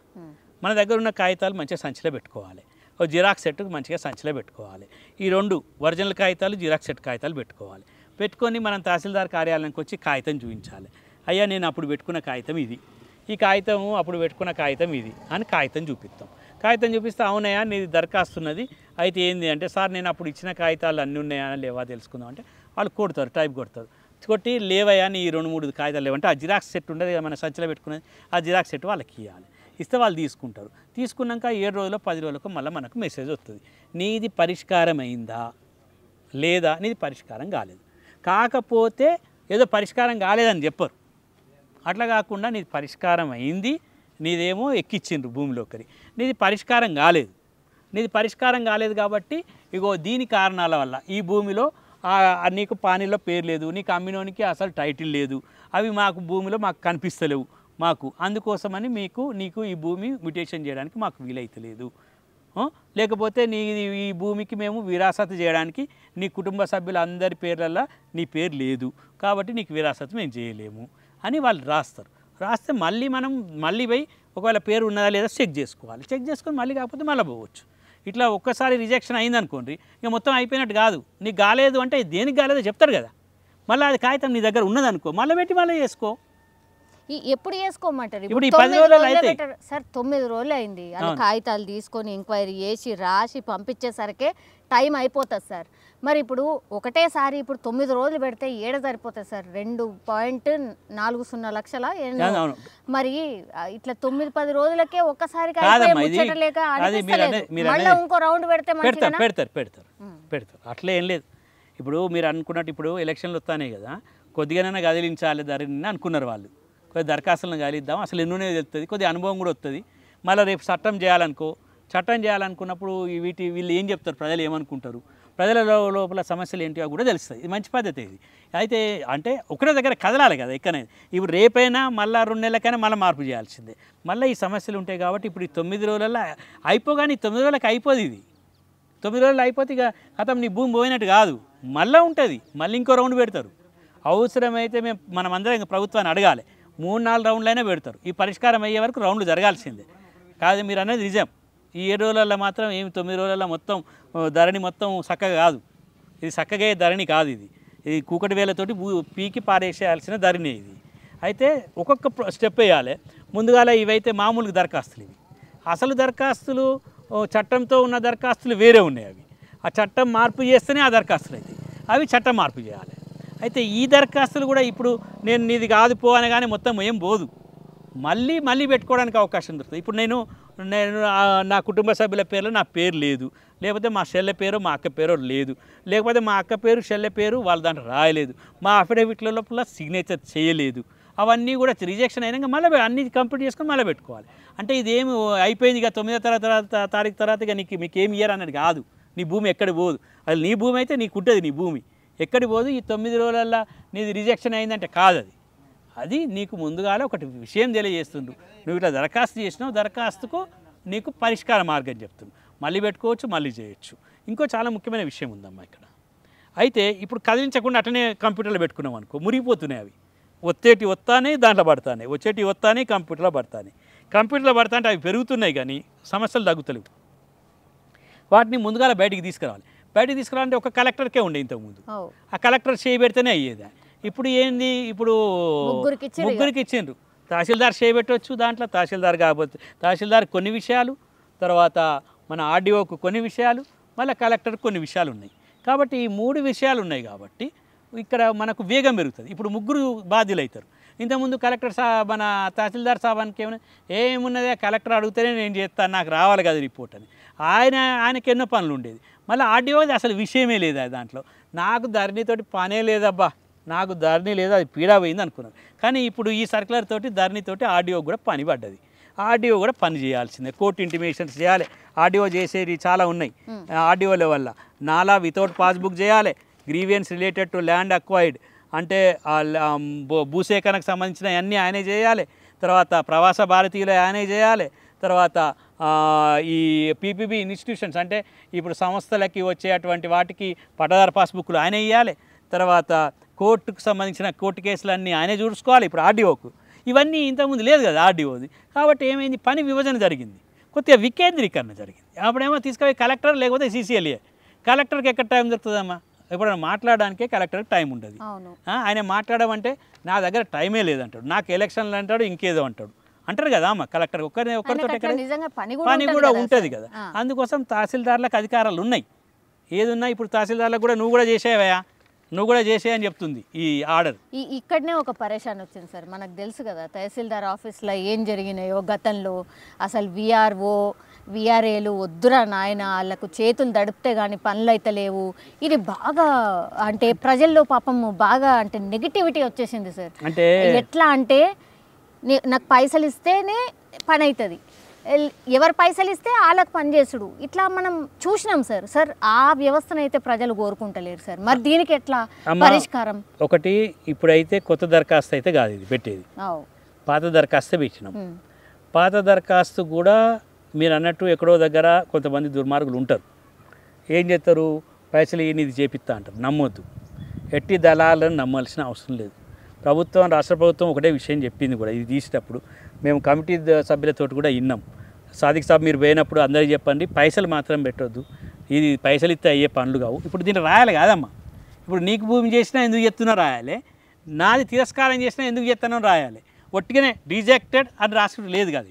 మన దగ్గర ఉన్న కాగితాలు మంచిగా సంచిలో పెట్టుకోవాలి. ఒక జిరాక్స్ సెట్ మంచిగా సంచిలో పెట్టుకోవాలి. ఈ 2 ఒరిజినల్ కాగితాలు, జిరాక్స్ సెట్ కాగితాలు పెట్టుకోవాలి. పెట్టుకొని మనం తహసీల్దార్ కార్యాలయానికి వచ్చి కాగితం చూపించాలి. అయ్యా నేను అప్పుడు పెట్టుకున్న కాగితం ఇది, ఈ కాగితము అప్పుడు పెట్టుకున్న కాగితం ఇది అని కాగితం చూపిస్తాం. కాగితం చూపిస్తే అవునయా నీది దరఖాస్తున్నది, అయితే ఏంది అంటే సార్ నేను అప్పుడు ఇచ్చిన కాగితాలు అన్నీ ఉన్నాయా లేవా తెలుసుకుందాం అంటే వాళ్ళు టైప్ కొడతారు. కొట్టి లేవయా నీ 2-3 కాగితాలు లేవంటే ఆ జిరాక్స్ సెట్ ఉండదు మన సంచిలో పెట్టుకున్నది, ఆ జిరాక్స్ సెట్ వాళ్ళకి ఇవ్వాలి. ఇస్తే వాళ్ళు తీసుకుంటారు. తీసుకున్నాక 7 రోజులు 10 రోజులకు మళ్ళీ మనకు మెసేజ్ వస్తుంది, నీది పరిష్కారం అయిందా లేదా, నీది పరిష్కారం కాలేదు. కాకపోతే ఏదో పరిష్కారం కాలేదని చెప్పరు, అట్లా కాకుండా నీది పరిష్కారం అయింది, నీదేమో ఎక్కిచ్చిండ్రు భూమిలోకి, నీది పరిష్కారం కాలేదు. నీది పరిష్కారం కాలేదు కాబట్టి ఇగో దీని కారణాల వల్ల ఈ భూమిలో నీకు పానీలో పేరు లేదు, నీకు అమ్మినోనికి అసలు టైటిల్ లేదు, అవి మాకు భూమిలో మాకు కనిపిస్తలేవు మాకు, అందుకోసమని నీకు ఈ భూమి మ్యుటేషన్ చేయడానికి మాకు వీలైతలేదు. లేకపోతే ఈ భూమికి మేము విరాసత్ చేయడానికి నీ కుటుంబ సభ్యులందరి పేర్లల్లో నీ పేరు లేదు కాబట్టి నీకు విరాసత్ మేము చేయలేము అని వాళ్ళు రాస్తారు. రాస్తే మనం పోయి ఒకవేళ పేరు ఉన్నదా లేదా చెక్ చేసుకోవాలి. చెక్ చేసుకొని మళ్ళీ కాకపోతే మళ్ళీ పోవచ్చు. ఇట్లా ఒక్కసారి రిజెక్షన్ అయిందనుకోండి, ఇక మొత్తం అయిపోయినట్టు కాదు. నీకు కాలేదు అంటే దేనికి కాలేదో చెప్తాడు కదా, మళ్ళీ అది కాగితం నీ దగ్గర ఉన్నదనుకో మళ్ళీ పెట్టి మళ్ళీ చేసుకో. ఎప్పుడు చేసుకోమంటారు? ఇప్పుడు 10 రోజులు అయితే సార్ 9 రోజులు అయింది, అలా కాగితాలు తీసుకొని ఎంక్వైరీ చేసి రాసి పంపించేసరికి టైం అయిపోతుంది సార్. మరి ఇప్పుడు ఒకటేసారి ఇప్పుడు 9 రోజులు పెడితే ఏడ సరిపోతుంది సార్? 2.40 లక్షల. మరి ఇట్లా 9-10 రోజులకే ఒక్కసారికి ముచ్చటలేక మళ్ళీ ఇంకో రౌండ్ పెడితే పెడతారు. అట్లా ఏం లేదు. ఇప్పుడు మీరు అనుకున్నట్టు ఇప్పుడు ఎలక్షన్లు వస్తానే కదా, కొద్దిగానైనా కదిలించాలి ధరని అనుకున్నారు వాళ్ళు. కొద్దిగా దరఖాస్తులను కదిలిద్దాం, అసలు ఎన్నునే తెలుస్తుంది, కొద్దిగా అనుభవం కూడా వస్తుంది. మళ్ళీ రేపు చట్టం చేయాలనుకున్నప్పుడు వీళ్ళు ఏం చెప్తారు, ప్రజలు ఏమనుకుంటారు, ప్రజల లోపల సమస్యలు ఏంటివో కూడా తెలుస్తుంది. ఇది మంచి పద్ధతి. ఇది అయితే అంటే ఒకటే దగ్గర కదలాలి కదా ఎక్కడైనా. ఇప్పుడు రేపైనా మళ్ళీ 2 నెలలకైనా మళ్ళీ మార్పు చేయాల్సిందే. మళ్ళీ ఈ సమస్యలు ఉంటాయి కాబట్టి ఇప్పుడు ఈ 9 రోజులలో అయిపోగానే 9 రోజులకు అయిపోదు. ఇది 9 రోజులు అయిపోతే ఇక కథం నీ భూమి పోయినట్టు కాదు, మళ్ళీ ఉంటుంది. మళ్ళీ ఇంకో రౌండ్ పెడతారు. అవసరమైతే మనమందరం ప్రభుత్వాన్ని అడగాలి, 3-4 రౌండ్లైనా పెడతారు. ఈ పరిష్కారం అయ్యే వరకు రౌండ్లు జరగాల్సిందే. కాదు మీరు అనేది నిజం. ఈ 7 రోజులలో మాత్రం 9 రోజులలో మొత్తం ధరణి మొత్తం చక్కగా కాదు. ఇది చక్కగా ధరణి కాదు. ఇది కూకటి వేలతోటి పీకి పారేసేయాల్సిన ధరణి ఇది. అయితే ఒక్కొక్క స్టెప్ వేయాలి. ముందుగాల ఇవైతే మామూలు దరఖాస్తులు. ఇవి అసలు దరఖాస్తులు, చట్టంతో ఉన్న దరఖాస్తులు వేరే ఉన్నాయి. అవి ఆ చట్టం మార్పు చేస్తేనే ఆ దరఖాస్తులు అవుతాయి. అవి చట్టం మార్పు చేయాలి. అయితే ఈ దరఖాస్తులు కూడా ఇప్పుడు నేను నీది కాదు పో అని కానీ మొత్తం ఏం పోదు, మళ్ళీ పెట్టుకోవడానికి అవకాశం దొరుకుతుంది. ఇప్పుడు నేను నా కుటుంబ సభ్యుల పేర్లో నా పేరు లేదు, లేకపోతే మా చెల్లె పేరు మా అక్క పేరు లేదు, లేకపోతే మా అక్క పేరు చెల్లె పేరు వాళ్ళు దాంట్లో రాయలేదు, మా అఫిడవిట్ల లోపల సిగ్నేచర్ చేయలేదు, అవన్నీ కూడా రిజెక్షన్ అయినాక మళ్ళీ అన్ని కంప్లీట్ చేసుకొని మళ్ళీ పెట్టుకోవాలి. అంటే ఇదేమి అయిపోయింది ఇక 9వ తారీఖు తర్వాత ఇక మీకు ఏమి ఇయ్యరు అన్నది కాదు. నీ భూమి ఎక్కడికి పోదు. అది నీ భూమి అయితే నీకు ఉంటుంది, నీ భూమి ఎక్కడికి పోదు. ఈ 9 రోజులల్లో నీది రిజెక్షన్ అయిందంటే కాదు. అది నీకు ముందుగానే ఒకటి విషయం తెలియజేస్తుండ్రు. నువ్వు ఇట్లా దరఖాస్తు చేసినావు, దరఖాస్తుకు నీకు పరిష్కార మార్గం చెప్తుంది. మళ్ళీ పెట్టుకోవచ్చు, మళ్ళీ చేయొచ్చు. ఇంకో చాలా ముఖ్యమైన విషయం ఉందమ్మా ఇక్కడ. అయితే ఇప్పుడు కదిలించకుండా అట్లనే కంప్యూటర్లో పెట్టుకున్నాం అనుకో, మురిగిపోతున్నాయి. అవి వస్తానే దాంట్లో పడతానే, వస్తానే కంప్యూటర్లో పడతానే. కంప్యూటర్లో పడతాంటే అవి పెరుగుతున్నాయి కానీ సమస్యలు తగ్గుతలేవు. వాటిని ముందుగా బయటికి తీసుకురావాలంటే ఒక కలెక్టర్కే ఉండే ఇంతకుముందు. ఆ కలెక్టర్ చేయబెడితేనే అయ్యేది. ఇప్పుడు ఏంది, ఇప్పుడు ముగ్గురికి ఇచ్చిండ్రు. తహసీల్దార్ చేయబెట్టవచ్చు దాంట్లో, తహసీల్దార్ కాకపోతే తహసీల్దార్ కొన్ని విషయాలు, తర్వాత మన ఆర్డీఓకు కొన్ని విషయాలు, మళ్ళీ కలెక్టర్కి కొన్ని విషయాలు ఉన్నాయి. కాబట్టి ఈ 3 విషయాలు ఉన్నాయి కాబట్టి ఇక్కడ మనకు వేగం పెరుగుతుంది. ఇప్పుడు 3 బాధ్యులు అవుతారు. ఇంతకుముందు కలెక్టర్ మన తహసీల్దార్ సాబానికి ఏమున్నదే కలెక్టర్ అడిగితేనే నేను చేస్తాను, నాకు రావాలి కదా రిపోర్ట్ అని. ఆయనకి ఎన్నో పనులు ఉండేది. మళ్ళీ ఆర్డీఓది అసలు విషయమే లేదు. దాంట్లో నాకు ధరణితోటి పనే లేదబ్బా, నాకు ధరణి లేదు, అది పీడా పోయింది అనుకున్నాను. కానీ ఇప్పుడు ఈ సర్క్యులర్ తోటి ధరణితోటి ఆర్డీఓ కూడా పని పడ్డది. ఆర్డీఓ కూడా పని చేయాల్సిందే, కోర్టు ఇంటిమేషన్స్ చేయాలి. ఆర్డీఓ చేసేవి చాలా ఉన్నాయి. ఆర్డీఓల వల్ల నాలా వితౌట్ పాస్బుక్ చేయాలి, grievance related to land acquired అంటే భూసేకరణకు సంబంధించిన అన్నీ ఆయనే చేయాలి. తర్వాత ప్రవాస భారతీయులు ఆయనే చేయాలి. తర్వాత ఈ పీపీబీ ఇన్స్టిట్యూషన్స్ అంటే ఇప్పుడు సంస్థలకి వచ్చేటువంటి వాటికి పట్టదారు పాస్బుక్లు ఆయనే ఇవ్వాలి. తర్వాత కోర్టుకు సంబంధించిన కోర్టు కేసులన్నీ ఆయనే చూసుకోవాలి ఇప్పుడు ఆర్డీఓకు. ఇవన్నీ ఇంతకుముందు లేదు కదా ఆర్డీఓది. కాబట్టి ఏమైంది, పని విభజన జరిగింది, కొద్దిగా వికేంద్రీకరణ జరిగింది. అప్పుడేమో తీసుకుపోయి కలెక్టర్ లేకపోతే సీసీఎల్ఏ. కలెక్టర్కి ఎక్కడ టైం దొరుకుతుందమ్మా? ఎప్పుడైనా మాట్లాడడానికే కలెక్టర్కి టైం ఉంటుంది. ఆయన మాట్లాడమంటే నా దగ్గర టైమే లేదంటాడు, నాకు ఎలక్షన్లు అంటాడు, ఇంకేదో అంటారు కదా అమ్మ. కలెక్టర్ ఒక్కరితో పని కూడా ఉంటుంది కదా. అందుకోసం తహసీల్దార్లకు అధికారాలు ఉన్నాయి. ఏదున్నా ఇప్పుడు తహసీల్దార్లకు కూడా నువ్వు కూడా చేసేవయా, నువ్వు కూడా చేసేయని చెప్తుంది ఈ ఆర్డర్. ఇక్కడనే ఒక పరేషాన్ వచ్చింది సార్. మనకు తెలుసు కదా తహసీల్దార్ ఆఫీస్లో ఏం జరిగినాయో గతంలో. అసలు విఆర్ఓ విఆర్ఏలు వద్దురా నాయన, వాళ్ళకు చేతులు దడిపితే కానీ పనులు అయితే లేవు. ఇది బాగా అంటే ప్రజల్లో పాపం బాగా అంటే నెగిటివిటీ వచ్చేసింది సార్. అంటే ఎట్లా అంటే నాకు పైసలు ఇస్తేనే పని అవుతుంది, ఎవరు పైసలు ఇస్తే వాళ్ళకి పనిచేసుడు, ఇట్లా మనం చూసినాం సార్. సార్ ఆ వ్యవస్థను అయితే ప్రజలు కోరుకుంటలేరు సార్. మరి దీనికి ఎట్లా పరిష్కారం? ఒకటి ఇప్పుడైతే కొత్త దరఖాస్తు అయితే కాదు ఇది పెట్టేది, పాత దరఖాస్తు పెట్టినాం. పాత దరఖాస్తు కూడా మీరు అన్నట్టు ఎక్కడో దగ్గర కొంతమంది దుర్మార్గులు ఉంటారు. ఏం చేస్తారు, పైసలు ఇది చేపిస్తా అంటారు. నమ్మొద్దు, ఎట్టి దళాలను నమ్మాల్సిన అవసరం లేదు. ప్రభుత్వం, రాష్ట్ర ప్రభుత్వం ఒకటే విషయం చెప్పింది కూడా. ఇది తీసేటప్పుడు మేము కమిటీ సభ్యులతో కూడా విన్నాం. సాదిక్ సాబ్ మీరు పోయినప్పుడు అందరికీ చెప్పండి, పైసలు మాత్రం పెట్టొద్దు, ఇది పైసలు ఇస్తే అయ్యే పనులు కావు. ఇప్పుడు దీన్ని రాయాలి కాదమ్మా. ఇప్పుడు నీకు భూమి చేసినా ఎందుకు చెప్తున్నా రాయాలి, నాది తిరస్కారం చేసినా ఎందుకు చెప్తానో రాయాలి. ఒట్టిగానే రిజెక్టెడ్ అని రాసుకుంటూ లేదు కదా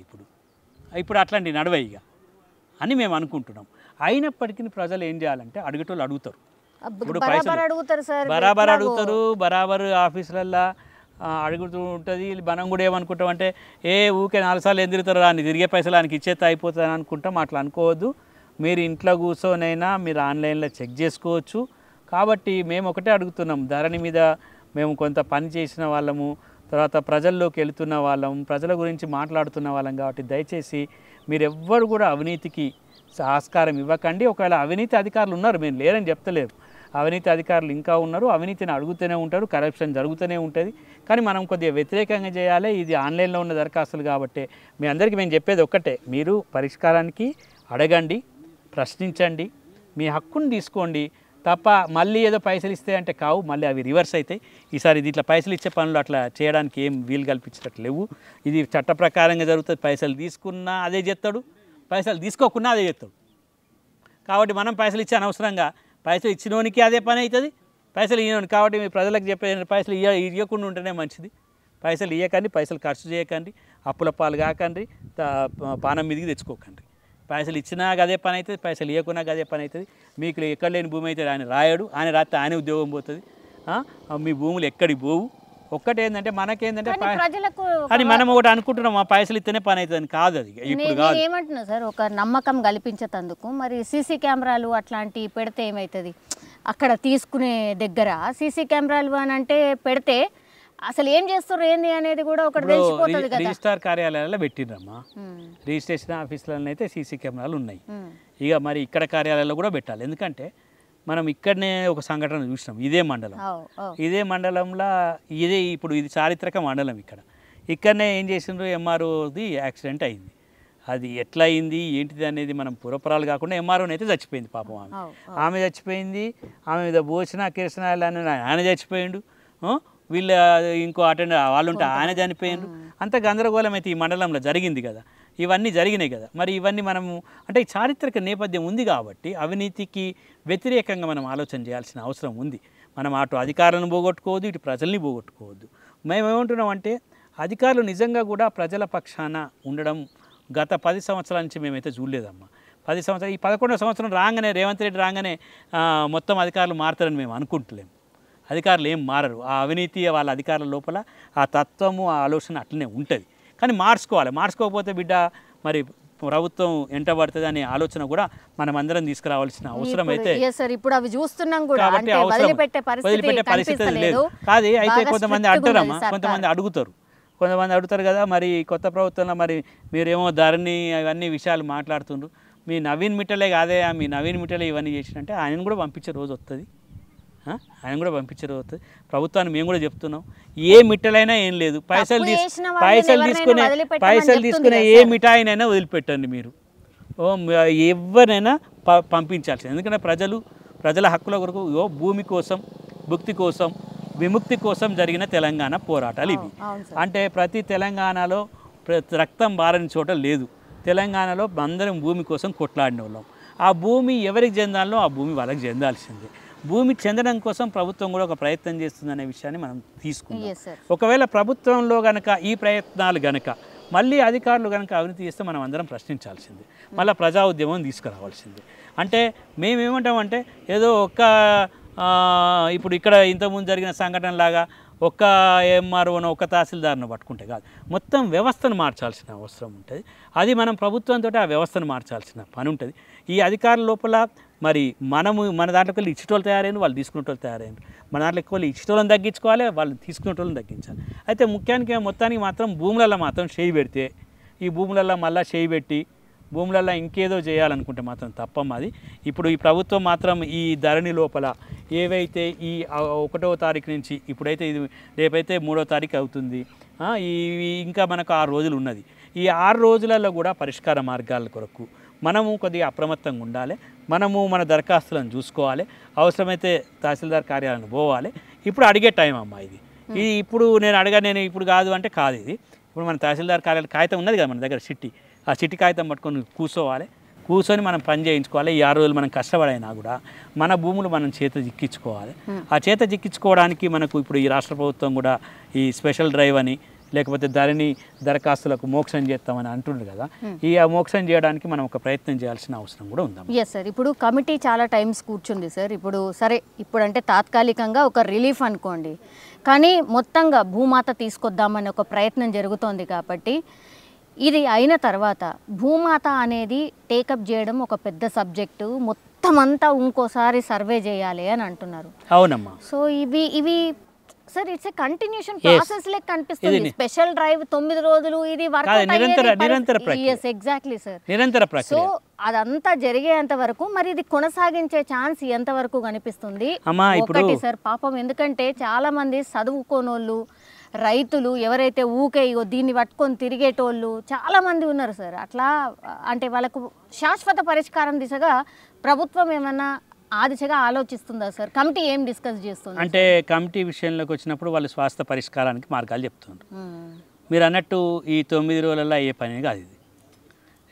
ఇప్పుడు అట్లాంటి నడవయిగా అని మేము అనుకుంటున్నాం. అయినప్పటికీ ప్రజలు ఏం చేయాలంటే అడిగేటోళ్ళు అడుగుతారు. ఇప్పుడు బరాబర్ అడుగుతారు, బరాబర్ ఆఫీసులల్లో అడుగుతూ ఉంటుంది. మనం కూడా ఏమనుకుంటామంటే ఊకే 4 సార్లు ఎందుకు తిరుగుతారు, అని తిరిగే పైసలు ఆయనకి ఇచ్చేస్తే అయిపోతుంది అని అనుకుంటాం. అట్లా అనుకోవద్దు. మీరు ఇంట్లో కూర్చొనైనా మీరు ఆన్లైన్లో చెక్ చేసుకోవచ్చు. కాబట్టి మేము ఒకటే అడుగుతున్నాం, ధరణి మీద మేము కొంత పని చేసిన వాళ్ళము, తర్వాత ప్రజల్లోకి వెళుతున్న వాళ్ళం, ప్రజల గురించి మాట్లాడుతున్న వాళ్ళం. కాబట్టి దయచేసి మీరు ఎవ్వరు కూడా అవినీతికి ఆస్కారం ఇవ్వకండి. ఒకవేళ అవినీతి అధికారులు ఉన్నారు, మేము లేరని చెప్తలేరు, అవినీతి అధికారులు ఇంకా ఉన్నారు, అవినీతిని అడుగుతూనే ఉంటారు, కరప్షన్ జరుగుతూనే ఉంటుంది. కానీ మనం కొద్దిగా వ్యతిరేకంగా చేయాలి. ఇది ఆన్లైన్లో ఉన్న దరఖాస్తులు కాబట్టి మీ అందరికీ మేము చెప్పేది ఒక్కటే, మీరు పరిష్కారానికి అడగండి, ప్రశ్నించండి, మీ హక్కును తీసుకోండి తప్ప మళ్ళీ ఏదో పైసలు ఇస్తే అంటే కావు, మళ్ళీ అవి రివర్స్ అవుతాయి. ఈసారి ఇది ఇట్లా పైసలు ఇచ్చే పనులు అట్లా చేయడానికి ఏం వీలు కల్పించట్టు లేవు. ఇది చట్ట ప్రకారంగా జరుగుతుంది. పైసలు తీసుకున్నా అదే చేస్తాడు, పైసలు తీసుకోకున్నా అదే చేస్తాడు. కాబట్టి మనం పైసలు ఇచ్చే అనవసరంగా, పైసలు ఇచ్చినోనికి అదే పని అవుతుంది, పైసలు ఇవ్వను. కాబట్టి మీ ప్రజలకు చెప్పే పైసలు ఇవ్వకుండా ఉంటేనే మంచిది. పైసలు ఇవ్వకండి, పైసలు ఖర్చు చేయకండి, అప్పుల పాలు కాకండి, పానం మీదకి తెచ్చుకోకండి. పైసలు ఇచ్చినా అదే పని అవుతుంది, పైసలు ఇవ్వకున్నా అదే పని అవుతుంది. మీకు ఎక్కడ లేని భూమి అయితే ఆయన రాయడు, ఆయన రాస్తే ఆయన ఉద్యోగం పోతుంది, మీ భూములు ఎక్కడికి పోవు. ఒక్కటేంటంటే మనకేంటంటే అని మనం ఒకటి అనుకుంటున్నాం, ఆ పైసలు ఇస్తేనే పని అవుతుంది కాదు. అది ఇప్పుడు కాదు. ఏమంటున్నా సార్, ఒక నమ్మకం కల్పించేందుకు మరి సీసీ కెమెరాలు అట్లాంటివి పెడితే ఏమవుతుంది? అక్కడ తీసుకునే దగ్గర సీసీ కెమెరాలు అని అంటే పెడితే అసలు ఏం చేస్తారు ఏంది అనేది కూడా ఒకటి తెలిసిపోతుంది కదా. రిజిస్ట్రార్ కార్యాలయాల్లో పెట్టిండ్రమ్మా, రిజిస్ట్రేషన్ ఆఫీసులలో అయితే సీసీ కెమెరాలు ఉన్నాయి. ఇక మరి ఇక్కడ కార్యాలయాల్లో కూడా పెట్టాలి. ఎందుకంటే మనం ఇక్కడనే ఒక సంఘటన చూసినాం, ఇదే మండలంలో ఇప్పుడు ఇది చారిత్రక మండలం. ఇక్కడనే ఏం చేసిండ్రు, ఎంఆర్ఓది యాక్సిడెంట్ అయింది. అది ఎట్లా అయింది ఏంటిది అనేది మనం పురపురాలు కాకుండా ఎంఆర్ఓని అయితే చచ్చిపోయింది పాపం. ఆమె చచ్చిపోయింది, ఆమె మీద భోజన కిరసనాయలు ఆయన చచ్చిపోయిండు, వీళ్ళ ఇంకో అటెండర్ వాళ్ళు ఉంటే ఆయన చనిపోయిండ్రు. అంత గందరగోళం అయితే ఈ మండలంలో జరిగింది కదా. ఇవన్నీ జరిగినాయి కదా. మరి ఇవన్నీ మనము అంటే చారిత్రక నేపథ్యం ఉంది కాబట్టి అవినీతికి వ్యతిరేకంగా మనం ఆలోచన చేయాల్సిన అవసరం ఉంది. మనం అటు అధికారులను పోగొట్టుకోవద్దు, ఇటు ప్రజల్ని పోగొట్టుకోవద్దు. మేము ఏమంటున్నామంటే అధికారులు నిజంగా కూడా ప్రజల పక్షాన ఉండడం గత 10 సంవత్సరాల నుంచి మేమైతే చూడలేదమ్మా. 10 సంవత్సరాలు, ఈ 11వ సంవత్సరం రాగానే రేవంత్ రెడ్డి రాగానే మొత్తం అధికారులు మారుతారని మేము అనుకుంటలేము. అధికారులు ఏం మారరు. ఆ అవినీతి వాళ్ళ అధికారుల లోపల ఆ తత్వము, ఆ ఆలోచన అట్లనే ఉంటుంది. కానీ మార్చుకోకపోతే బిడ్డ మరి ప్రభుత్వం ఎంటబడుతుంది అనే ఆలోచన కూడా మనం అందరం తీసుకురావాల్సిన అవసరం అయితే ఇప్పుడు అవి చూస్తున్నాం కూడా. కాబట్టి వదిలిపెట్టే పరిస్థితి లేదు కాదు. అయితే కొంతమంది అంటారమ్మా, కొంతమంది అడుగుతారు కదా, మరి కొత్త ప్రభుత్వంలో మరి మీరేమో ధరణి అవన్నీ విషయాలు మాట్లాడుతుండ్రు, మీ నవీన్ మిట్టలే కాదే, మీ నవీన్ మిట్టలే ఇవన్నీ చేసినంటే ఆయనను కూడా పంపించే రోజు వస్తుంది. ప్రభుత్వాన్ని మేము కూడా చెప్తున్నాం, ఏ మిఠాయినైనా ఏం లేదు, పైసలు తీసుకునే ఏ మిఠాయినైనా వదిలిపెట్టండి మీరు, ఎవరినైనా పంపించాల్సింది. ఎందుకంటే ప్రజల హక్కుల కొరకు భూమి కోసం, భుక్తి కోసం, విముక్తి కోసం జరిగిన తెలంగాణ పోరాటాలు ఇవి. అంటే ప్రతి తెలంగాణలో రక్తం బారని చోట లేదు. తెలంగాణలో అందరం భూమి కోసం కొట్లాడిన వాళ్ళం. ఆ భూమి ఎవరికి చెందాలో ఆ భూమి వాళ్ళకి చెందాల్సిందే. భూమి చెందడం కోసం ప్రభుత్వం కూడా ఒక ప్రయత్నం చేస్తుందనే విషయాన్ని మనం తీసుకుంటాం. ఒకవేళ ప్రభుత్వంలో గనక ఈ ప్రయత్నాలు గనక మళ్ళీ అధికారులు కనుక అవినీతి చేస్తే మనం అందరం ప్రశ్నించాల్సిందే, మళ్ళీ ప్రజా ఉద్యమం తీసుకురావాల్సిందే. అంటే మేమేమంటామంటే ఏదో ఒక్క ఇప్పుడు ఇక్కడ ఇంతకుముందు జరిగిన సంఘటనలాగా ఒక్క ఎంఆర్ఓను ఒక్క తహసీల్దార్ను పట్టుకుంటే కాదు, మొత్తం వ్యవస్థను మార్చాల్సిన అవసరం ఉంటుంది. అది మనం ప్రభుత్వంతో ఆ వ్యవస్థను మార్చాల్సిన పని ఉంటుంది. ఈ అధికారుల లోపల మరి మన దాంట్లోకి వెళ్ళి ఇచ్చేటోళ్ళు తయారైన వాళ్ళు తీసుకునేటోళ్ళు తయారైన, మన దాంట్లోకి వెళ్ళి ఇచ్చేటోళ్ళని తగ్గించుకోవాలి, వాళ్ళు తీసుకునేటోళ్ళని తగ్గించాలి. అయితే మొత్తానికి మాత్రం భూములలో మాత్రం చేయి పెడితే, ఈ భూములలో మళ్ళీ చేయి పెట్టి భూములలో ఇంకేదో చేయాలనుకుంటే మాత్రం తప్పమ్మ అది. ఇప్పుడు ఈ ప్రభుత్వం మాత్రం ఈ ధరణి లోపల ఏవైతే ఈ 1వ తారీఖు నుంచి, ఇప్పుడైతే ఇది రేపైతే 3వ తారీఖు అవుతుంది, ఇంకా మనకు 6 రోజులు ఉన్నది. ఈ 6 రోజులలో కూడా పరిష్కార మార్గాల కొరకు మనము కొద్దిగా అప్రమత్తంగా ఉండాలి. మనము మన దరఖాస్తులను చూసుకోవాలి. అవసరమైతే తహసీల్దార్ కార్యాలయానికి పోవాలి. ఇప్పుడు అడిగే టైం అమ్మ ఇది. ఇప్పుడు నేను ఇప్పుడు కాదు అంటే కాదు ఇది. ఇప్పుడు మన తహసీల్దార్ కార్యాలయం కాగితం ఉన్నది కదా మన దగ్గర, ఆ చిట్టి కాగితం పట్టుకొని కూర్చొని మనం పని చేయించుకోవాలి. ఈ 6 రోజులు మనం కష్టపడైనా కూడా మన భూములు మనం చేత చిక్కించుకోవాలి. ఆ చేత చిక్కించుకోవడానికి మనకు ఇప్పుడు ఈ రాష్ట్ర ప్రభుత్వం కూడా ఈ స్పెషల్ డ్రైవ్ అని, లేకపోతే ధరణి దరఖాస్తులకు మోక్షం చేస్తామని అంటుండ్రు కదా, ఈ మోక్షం చేయడానికి మనం ఒక ప్రయత్నం చేయాల్సిన అవసరం కూడా ఉంది. ఎస్ సార్, ఇప్పుడు కమిటీ చాలా టైమ్స్ కూర్చుంది సార్. ఇప్పుడు అంటే తాత్కాలికంగా ఒక రిలీఫ్ అనుకోండి, కానీ మొత్తంగా భూమాత తీసుకొద్దామని ఒక ప్రయత్నం జరుగుతోంది. కాబట్టి ఇది అయిన తర్వాత భూమాత అనేది టేకప్ చేయడం ఒక పెద్ద సబ్జెక్టు, మొత్తం అంతా ఇంకోసారి సర్వే చేయాలి అని అంటున్నారు. అవునమ్మా. సో ఇవి sir it's a continuation process లెక్క కనిపిస్తుంది. స్పెషల్ డ్రైవ్ 9 రోజులు ఇది నిరంతర ప్రక్రియ. ఎగ్జాక్ట్లీ సార్, నిరంతర ప్రక్రియ. సో అదంతా జరిగేంత వరకు మరి ఇది కొనసాగించే ఛాన్స్ ఎంత వరకు కనిపిస్తుంది? ఒకటి సార్ పాపం, ఎందుకంటే చాలా మంది చదువుకోనోళ్ళు, రైతులు ఎవరైతే దీన్ని పట్టుకొని తిరిగేటోళ్ళు చాలా మంది ఉన్నారు సార్. అట్లా అంటే వాళ్ళకు శాశ్వత పరిష్కారం దిశగా ప్రభుత్వం ఏమన్నా ఆ దిశగా ఆలోచిస్తుందా సార్? కమిటీ ఏం డిస్కస్ చేస్తుంది అంటే, కమిటీ విషయంలోకి వచ్చినప్పుడు వాళ్ళు స్వాస్థ్య పరిష్కారానికి మార్గాలు చెప్తున్నారు. మీరు అన్నట్టు ఈ 9 రోజులలో అయ్యే పని కాదు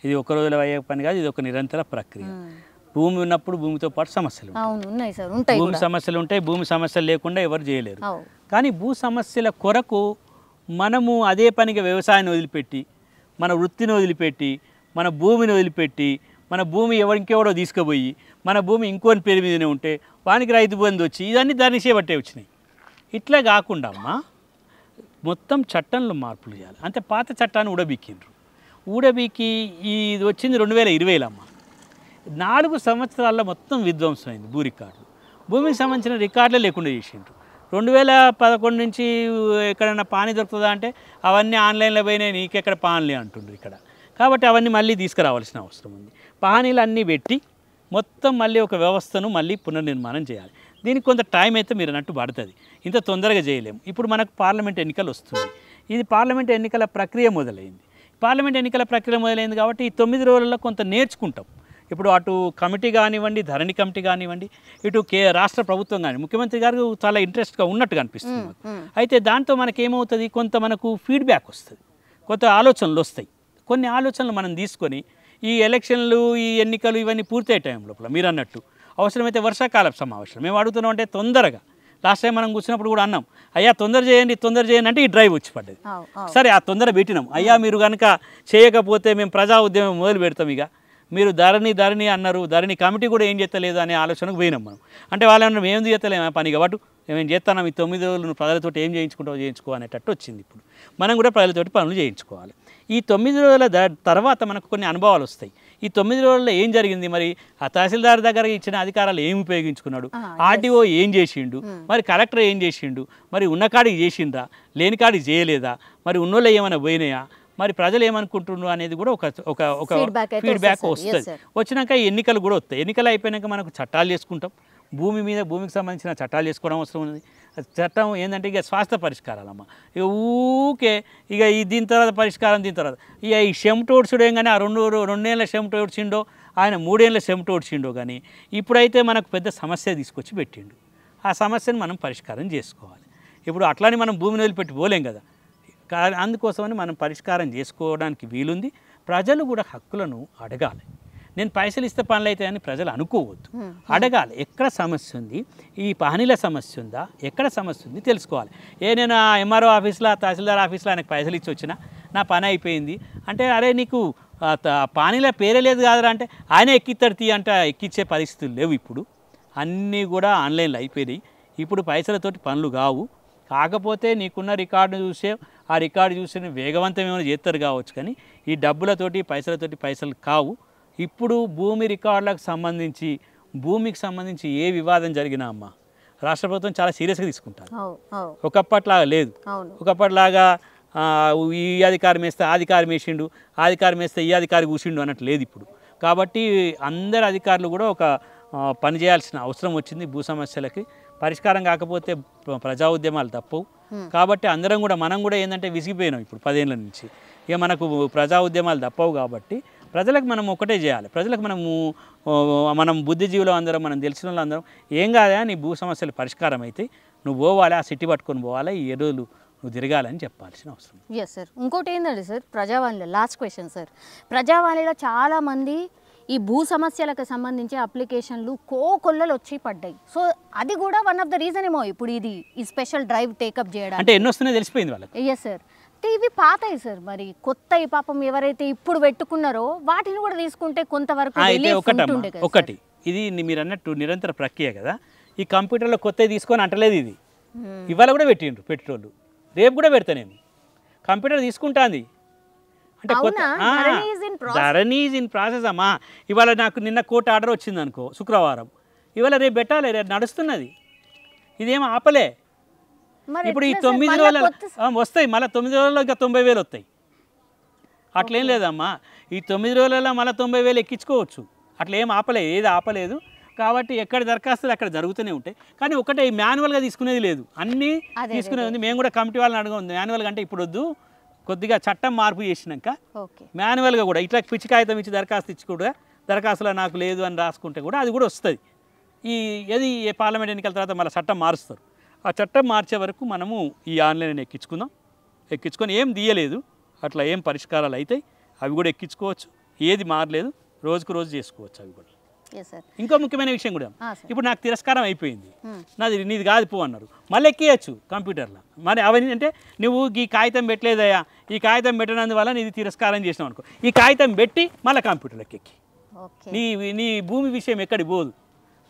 ఇది 1 రోజులో అయ్యే పని కాదు. ఇది ఒక నిరంతర ప్రక్రియ. భూమి ఉన్నప్పుడు భూమితో పాటు సమస్యలు ఉంటాయి. భూమి సమస్యలు ఉంటాయి. భూమి సమస్యలు లేకుండా ఎవరు చేయలేరు. కానీ భూ సమస్యల కొరకు మనము అదే పనిగా వ్యవసాయాన్ని వదిలిపెట్టి, మన వృత్తిని వదిలిపెట్టి, మన భూమిని వదిలిపెట్టి, మన భూమి ఇంకెవడో తీసుకుపోయి మన భూమి ఇంకోని పేరు మీదనే ఉంటే వానికి రైతు బంధు వచ్చి ఇదన్నీ దాన్ని చేపట్టే వచ్చినాయి. ఇట్లా కాకుండా అమ్మా మొత్తం చట్టంలో మార్పులు చేయాలి. అంటే పాత చట్టాన్ని ఊడబీకి ఇది వచ్చింది 2020లో అమ్మ. 4 సంవత్సరాల్లో మొత్తం విధ్వంసమైంది భూ రికార్డులు. భూమికి సంబంధించిన రికార్డులే లేకుండా చేసిండ్రు. 2011 నుంచి ఎక్కడైనా పానీ దొరుకుతుందా అంటే అవన్నీ ఆన్లైన్లో పోయినాయి, నీకెక్కడ పాన్లే అంటుండ్రు ఇక్కడ. కాబట్టి అవన్నీ మళ్ళీ తీసుకురావాల్సిన అవసరం ఉంది. పానీలు అన్నీ పెట్టి మొత్తం మళ్ళీ ఒక వ్యవస్థను మళ్ళీ పునర్నిర్మాణం చేయాలి. దీనికి కొంత టైం అయితే మీరు అన్నట్టు పడుతుంది. ఇంత తొందరగా చేయలేము. ఇప్పుడు మనకు పార్లమెంట్ ఎన్నికలు వస్తుంది. ఇది పార్లమెంట్ ఎన్నికల ప్రక్రియ మొదలైంది. కాబట్టి ఈ 9 రోజుల్లో కొంత నేర్చుకుంటాం. ఇప్పుడు అటు కమిటీ కానివ్వండి, ధరణి కమిటీ కానివ్వండి, ఇటు రాష్ట్ర ప్రభుత్వం కానీ, ముఖ్యమంత్రి గారు చాలా ఇంట్రెస్ట్గా ఉన్నట్టుగా అనిపిస్తుంది. అయితే దాంతో మనకేమవుతుంది, కొంత మనకు ఫీడ్బ్యాక్ వస్తుంది, కొంత ఆలోచనలు వస్తాయి. కొన్ని ఆలోచనలు మనం తీసుకొని ఈ ఎలక్షన్లు, ఈ ఎన్నికలు ఇవన్నీ పూర్తయ్యే టైం లోపల మీరు అన్నట్టు అవసరమైతే వర్షాకాల సమావేశం మేము అడుగుతున్నాం అంటే తొందరగా. లాస్ట్ టైం మనం కూర్చున్నప్పుడు కూడా అన్నాం, అయ్యా తొందర చేయండి అంటే ఈ డ్రైవ్ వచ్చి పడ్డది. సరే ఆ తొందర పెట్టినాం. అయ్యా మీరు కనుక చేయకపోతే మేము ప్రజా ఉద్యమం మొదలు పెడతాం, ఇక మీరు ధరణి అన్నారు, ధరణి కమిటీ కూడా ఏం చేస్తలేదు అనే ఆలోచనకు పోయినాం మనం. అంటే వాళ్ళని మేము చేస్తలేము పని కాబట్టి మేము చేస్తున్నాం, ఈ 9 రోజులు ప్రజలతో ఏం చేయించుకో అనేటట్టు వచ్చింది. ఇప్పుడు మనం కూడా ప్రజలతోటి పనులు చేయించుకోవాలి. ఈ 9 రోజుల తర్వాత మనకు కొన్ని అనుభవాలు వస్తాయి. ఈ 9 రోజుల్లో ఏం జరిగింది, మరి ఆ తహసీల్దార్ దగ్గర ఇచ్చిన అధికారాలు ఏం ఉపయోగించుకున్నాడు, ఆర్టీఓ ఏం చేసిండు, మరి కలెక్టర్ ఏం చేసిండు, మరి ఉన్న కాడికి చేసిందా, లేని కాడికి చేయలేదా, మరి ఉన్నోళ్ళు ఏమైనా పోయినాయా, మరి ప్రజలు ఏమనుకుంటున్నారు అనేది కూడా ఒక ఫీడ్బ్యాక్ వస్తుంది. వచ్చినాక ఎన్నికలు కూడా వస్తాయి. ఎన్నికలు అయిపోయాక మనకు చట్టాలు చేసుకుంటాం. భూమికి సంబంధించిన చట్టాలు చేసుకోవడం అవసరం ఉంది. చట్టం ఏంటంటే ఇక స్వాస్థ్య పరిష్కారాలమ్మ. ఇక ఊకే ఇక దీని తర్వాత పరిష్కారం, దీని తర్వాత ఇక ఈ చెమటోడ్చుడు ఏం కానీ ఆ 2 ఏళ్ళ చెమటోడ్చిండో, ఆయన 3 ఏళ్ళ చెమటోడ్చిండో, కానీ ఇప్పుడైతే మనకు పెద్ద సమస్య తీసుకొచ్చి పెట్టిండు. ఆ సమస్యను మనం పరిష్కారం చేసుకోవాలి. ఇప్పుడు అట్లానే మనం భూమిని వదిలిపెట్టి పోలేం కదా. అందుకోసమని మనం పరిష్కారం చేసుకోవడానికి వీలుంది. ప్రజలు కూడా హక్కులను అడగాలి. నేను పైసలు ఇస్తే పనులు అవుతాయి అని ప్రజలు అనుకోవద్దు, అడగాలి. ఎక్కడ సమస్య ఉంది, ఈ పానీల సమస్య ఉందా, ఎక్కడ సమస్య ఉంది తెలుసుకోవాలి. నేను ఆ ఎంఆర్ఓ ఆఫీస్లో, తహసీల్దార్ ఆఫీస్లో ఆయనకు పైసలు ఇచ్చి వచ్చినా నా పని అయిపోయింది అంటే, అరే నీకు పానీల పేరే లేదు కాదురా అంటే ఆయనే ఎక్కిస్తాడు తీ అంటే ఎక్కించే పరిస్థితులు లేవు ఇప్పుడు. అన్నీ కూడా ఆన్లైన్లో అయిపోయినాయి. ఇప్పుడు పైసలతోటి పనులు కావు. కాకపోతే నీకున్న రికార్డు చూసే ఆ రికార్డు చూసి వేగవంతం ఏమైనా చేస్తారు కావచ్చు, కానీ ఈ డబ్బులతోటి పైసలతోటి పైసలు కావు. ఇప్పుడు భూమి రికార్డులకు సంబంధించి భూమికి సంబంధించి ఏ వివాదం జరిగినా అమ్మ రాష్ట్ర ప్రభుత్వం చాలా సీరియస్గా తీసుకుంటారు. ఒకప్పట్లాగా లేదు. ఒకప్పటిలాగా ఈ అధికారం వేస్తే ఆ అధికారం వేసిండు, ఆ అధికారం వేస్తే ఈ అధికారి కూర్చుండు అన్నట్టు లేదు ఇప్పుడు. కాబట్టి అందరు అధికారులు కూడా ఒక పని చేయాల్సిన అవసరం వచ్చింది. భూ సమస్యలకి పరిష్కారం కాకపోతే ప్రజా ఉద్యమాలు తప్పవు. కాబట్టి అందరం కూడా మనం కూడా ఏంటంటే విసిగిపోయినాం ఇప్పుడు 10 ఏళ్ళ నుంచి. ఇక మనకు ప్రజా ఉద్యమాలు తప్పవు కాబట్టి ప్రజలకు మనం ఒకటే చేయాలి. ప్రజలకు మనం బుద్ధిజీవులు అందరం, మనం తెలిసిన వాళ్ళు అందరం ఏం కాదా నీ భూ సమస్యలు పరిష్కారం అయితే నువ్వు పోవాలి, ఆ సిటీ పట్టుకొని పోవాలి, ఈ ఎరువులు నువ్వు తిరగాలని చెప్పాల్సిన అవసరం. Yes sir. ఇంకోటి ఏంటంటే సార్, ప్రజావాణిలో లాస్ట్ క్వశ్చన్ సార్, ప్రజావాణిలో చాలామంది ఈ భూ సమస్యలకు సంబంధించి అప్లికేషన్లు కోకొల్లలు వచ్చి పడ్డాయి. సో అది కూడా వన్ ఆఫ్ ద రీజన్ ఏమో ఇప్పుడు ఈ స్పెషల్ డ్రైవ్ టేకప్ చేయడానికి. అంటే ఎన్ని వస్తున్నాయో తెలిసిపోయింది వాళ్ళకి. Yes sir. ఇవి పాతాయి సార్, మరి కొత్త ఈ పాపం ఎవరైతే ఇప్పుడు పెట్టుకున్నారో వాటిని కూడా తీసుకుంటే కొంతవరకు ఒకటి ఇది మీరు అన్నట్టు నిరంతర ప్రక్రియ కదా. ఈ కంప్యూటర్లో కొత్తవి తీసుకొని అంటలేదు. ఇది ఇవాళ కూడా పెట్టిండ్రు పెట్రోల్, రేపు కూడా పెడతా నేను. కంప్యూటర్ తీసుకుంటాంది అంటే ధరణి ఈజ్ ఇన్ ప్రాసెస్ అమ్మా. ఇవాళ నాకు నిన్న కోర్టు ఆర్డర్ వచ్చింది అనుకో శుక్రవారం, ఇవాళ రేపు పెట్టాలి, రేపు నడుస్తున్నది. ఇదేం ఆపలే. ఇప్పుడు ఈ 9 రోజుల వస్తాయి, మళ్ళీ 9 రోజుల్లో ఇంకా 90,000 వస్తాయి. అట్లేం లేదమ్మా, ఈ 9 రోజులలో మళ్ళీ 90,000 ఎక్కించుకోవచ్చు. అట్లా ఏం ఆపలేదు, ఏది ఆపలేదు. కాబట్టి ఎక్కడ దరఖాస్తులు అక్కడ జరుగుతూనే ఉంటాయి. కానీ ఒకటే మాన్యువల్గా తీసుకునేది లేదు, అన్నీ తీసుకునేది ఉంది. మేము కూడా కమిటీ వాళ్ళని అడగండి, మాన్యువల్గా అంటే ఇప్పుడు వద్దు, కొద్దిగా చట్టం మార్పు చేసినాక మాన్యువల్గా కూడా ఇట్లా పిచ్చి కాగితం ఇచ్చి దరఖాస్తు ఇచ్చి కూడా దరఖాస్తులో నాకు లేదు అని రాసుకుంటే కూడా అది కూడా వస్తుంది. ఏది పార్లమెంట్ ఎన్నికల తర్వాత మళ్ళీ చట్టం మారుస్తారు. ఆ చట్టం మార్చే వరకు మనము ఈ ఆన్లైన్ ఎక్కించుకొని ఏం తీయలేదు, అట్లా ఏం పరిష్కారాలు అవుతాయి అవి కూడా ఎక్కించుకోవచ్చు. ఏది మారలేదు, రోజుకు రోజు చేసుకోవచ్చు అవి కూడా. ఇంకో ముఖ్యమైన విషయం కూడా, ఇప్పుడు నాకు తిరస్కారం అయిపోయింది, నీది కాదు పో అన్నారు, మళ్ళీ ఎక్కియచ్చు కంప్యూటర్లో. మరి అవన్నీ అంటే నువ్వు ఈ కాగితం పెట్టలేదయ్యా, ఈ కాగితం పెట్టినందువల్ల నీది తిరస్కారం చేసినావు అనుకో, ఈ కాగితం పెట్టి మళ్ళీ కంప్యూటర్లోకి ఎక్కి నీ భూమి విషయం ఎక్కడికి పోదు,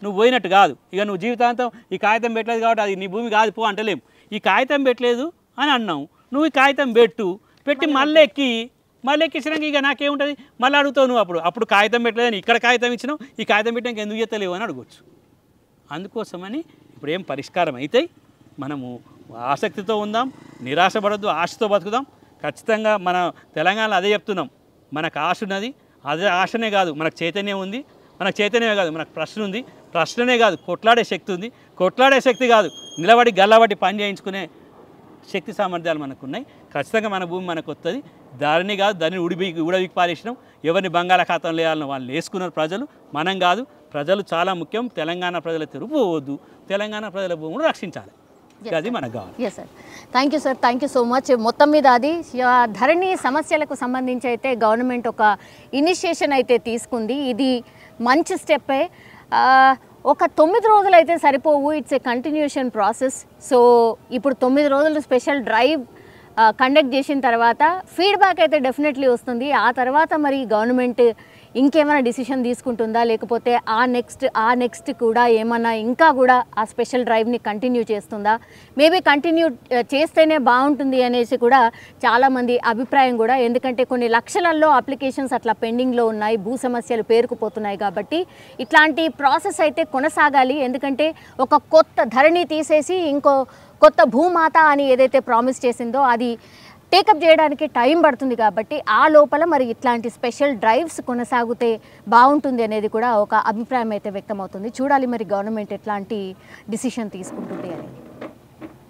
నువ్వు పోయినట్టు కాదు. ఇక నువ్వు జీవితాంతం ఈ కాగితం పెట్టలేదు కాబట్టి అది నీ భూమి కాదు పో అంటలేము. ఈ కాగితం పెట్టలేదు అని అన్నావు, నువ్వు ఈ కాగితం పెట్టి మళ్ళీ ఎక్కించినాక ఇక నాకేముంటుంది, మళ్ళీ అడుగుతావు నువ్వు. అప్పుడు కాగితం పెట్టలేదని ఇక్కడ కాగితం ఇచ్చినావు, ఈ కాగితం పెట్టినాక ఎందుకు చేస్తలేవు అని అడగవచ్చు. అందుకోసమని ఇప్పుడు ఏం పరిష్కారం అవుతాయి, మనము ఆసక్తితో ఉందాం, నిరాశపడద్దు, ఆశతో బతుకుదాం. ఖచ్చితంగా మన తెలంగాణలో అదే చెప్తున్నాం, మనకు ఆశ ఉన్నది. అదే ఆశనే కాదు, మనకు చైతన్యం ఉంది. మనకు చైతన్యమే కాదు, మనకు ప్రశ్న ఉంది. ప్రశ్ననే కాదు, కొట్లాడే శక్తి ఉంది. కొట్లాడే శక్తి కాదు, నిలబడి గల్లబట్టి పని చేయించుకునే శక్తి సామర్థ్యాలు మనకు ఉన్నాయి. ఖచ్చితంగా మన భూమి మనకు వస్తుంది. దారిని కాదు, దాన్ని ఉడవికి పారేసినాం. ఎవరిని బంగాళాఖాతంలో వేయాలని వాళ్ళు వేసుకున్నారు ప్రజలు, మనం కాదు. ప్రజలు చాలా ముఖ్యం. తెలంగాణ ప్రజల తెరుపువద్దు, తెలంగాణ ప్రజల భూములు రక్షించాలి. అది మనకు కావాలి. Yes sir, thank you sir, thank you so much. మొత్తం మీద అది ధరణి సమస్యలకు సంబంధించి అయితే గవర్నమెంట్ ఒక ఇనిషియేషన్ అయితే తీసుకుంది. ఇది మంచి స్టెప్పే. ఒక 9 రోజులు అయితే సరిపోవు, it's a continuation process. So ఇప్పుడు 9 రోజులు స్పెషల్ డ్రైవ్ కండక్ట్ చేసిన తర్వాత ఫీడ్బ్యాక్ అయితే డెఫినెట్లీ వస్తుంది. ఆ తర్వాత మరి గవర్నమెంట్ ఇంకేమైనా డిసిషన్ తీసుకుంటుందా, లేకపోతే ఆ నెక్స్ట్ కూడా ఏమన్నా ఇంకా కూడా ఆ స్పెషల్ డ్రైవ్ని కంటిన్యూ చేస్తుందా, మేబీ కంటిన్యూ చేస్తేనే బాగుంటుంది అనేసి కూడా చాలామంది అభిప్రాయం కూడా. ఎందుకంటే కొన్ని లక్షలలో అప్లికేషన్స్ అట్లా పెండింగ్లో ఉన్నాయి, భూ సమస్యలు పేరుకుపోతున్నాయి. కాబట్టి ఇట్లాంటి ప్రాసెస్ అయితే కొనసాగాలి. ఎందుకంటే ఒక కొత్త ధరణి తీసేసి ఇంకో కొత్త భూమాత అని ఏదైతే ప్రామిస్ చేసిందో అది టేకప్ చేయడానికి టైం పడుతుంది. కాబట్టి ఆ లోపల మరి ఇట్లాంటి స్పెషల్ డ్రైవ్స్ కొనసాగితే బాగుంటుంది అనేది కూడా ఒక అభిప్రాయం అయితే వ్యక్తమవుతుంది. చూడాలి మరి గవర్నమెంట్ ఎట్లాంటి డిసిషన్ తీసుకుంటుంది అని.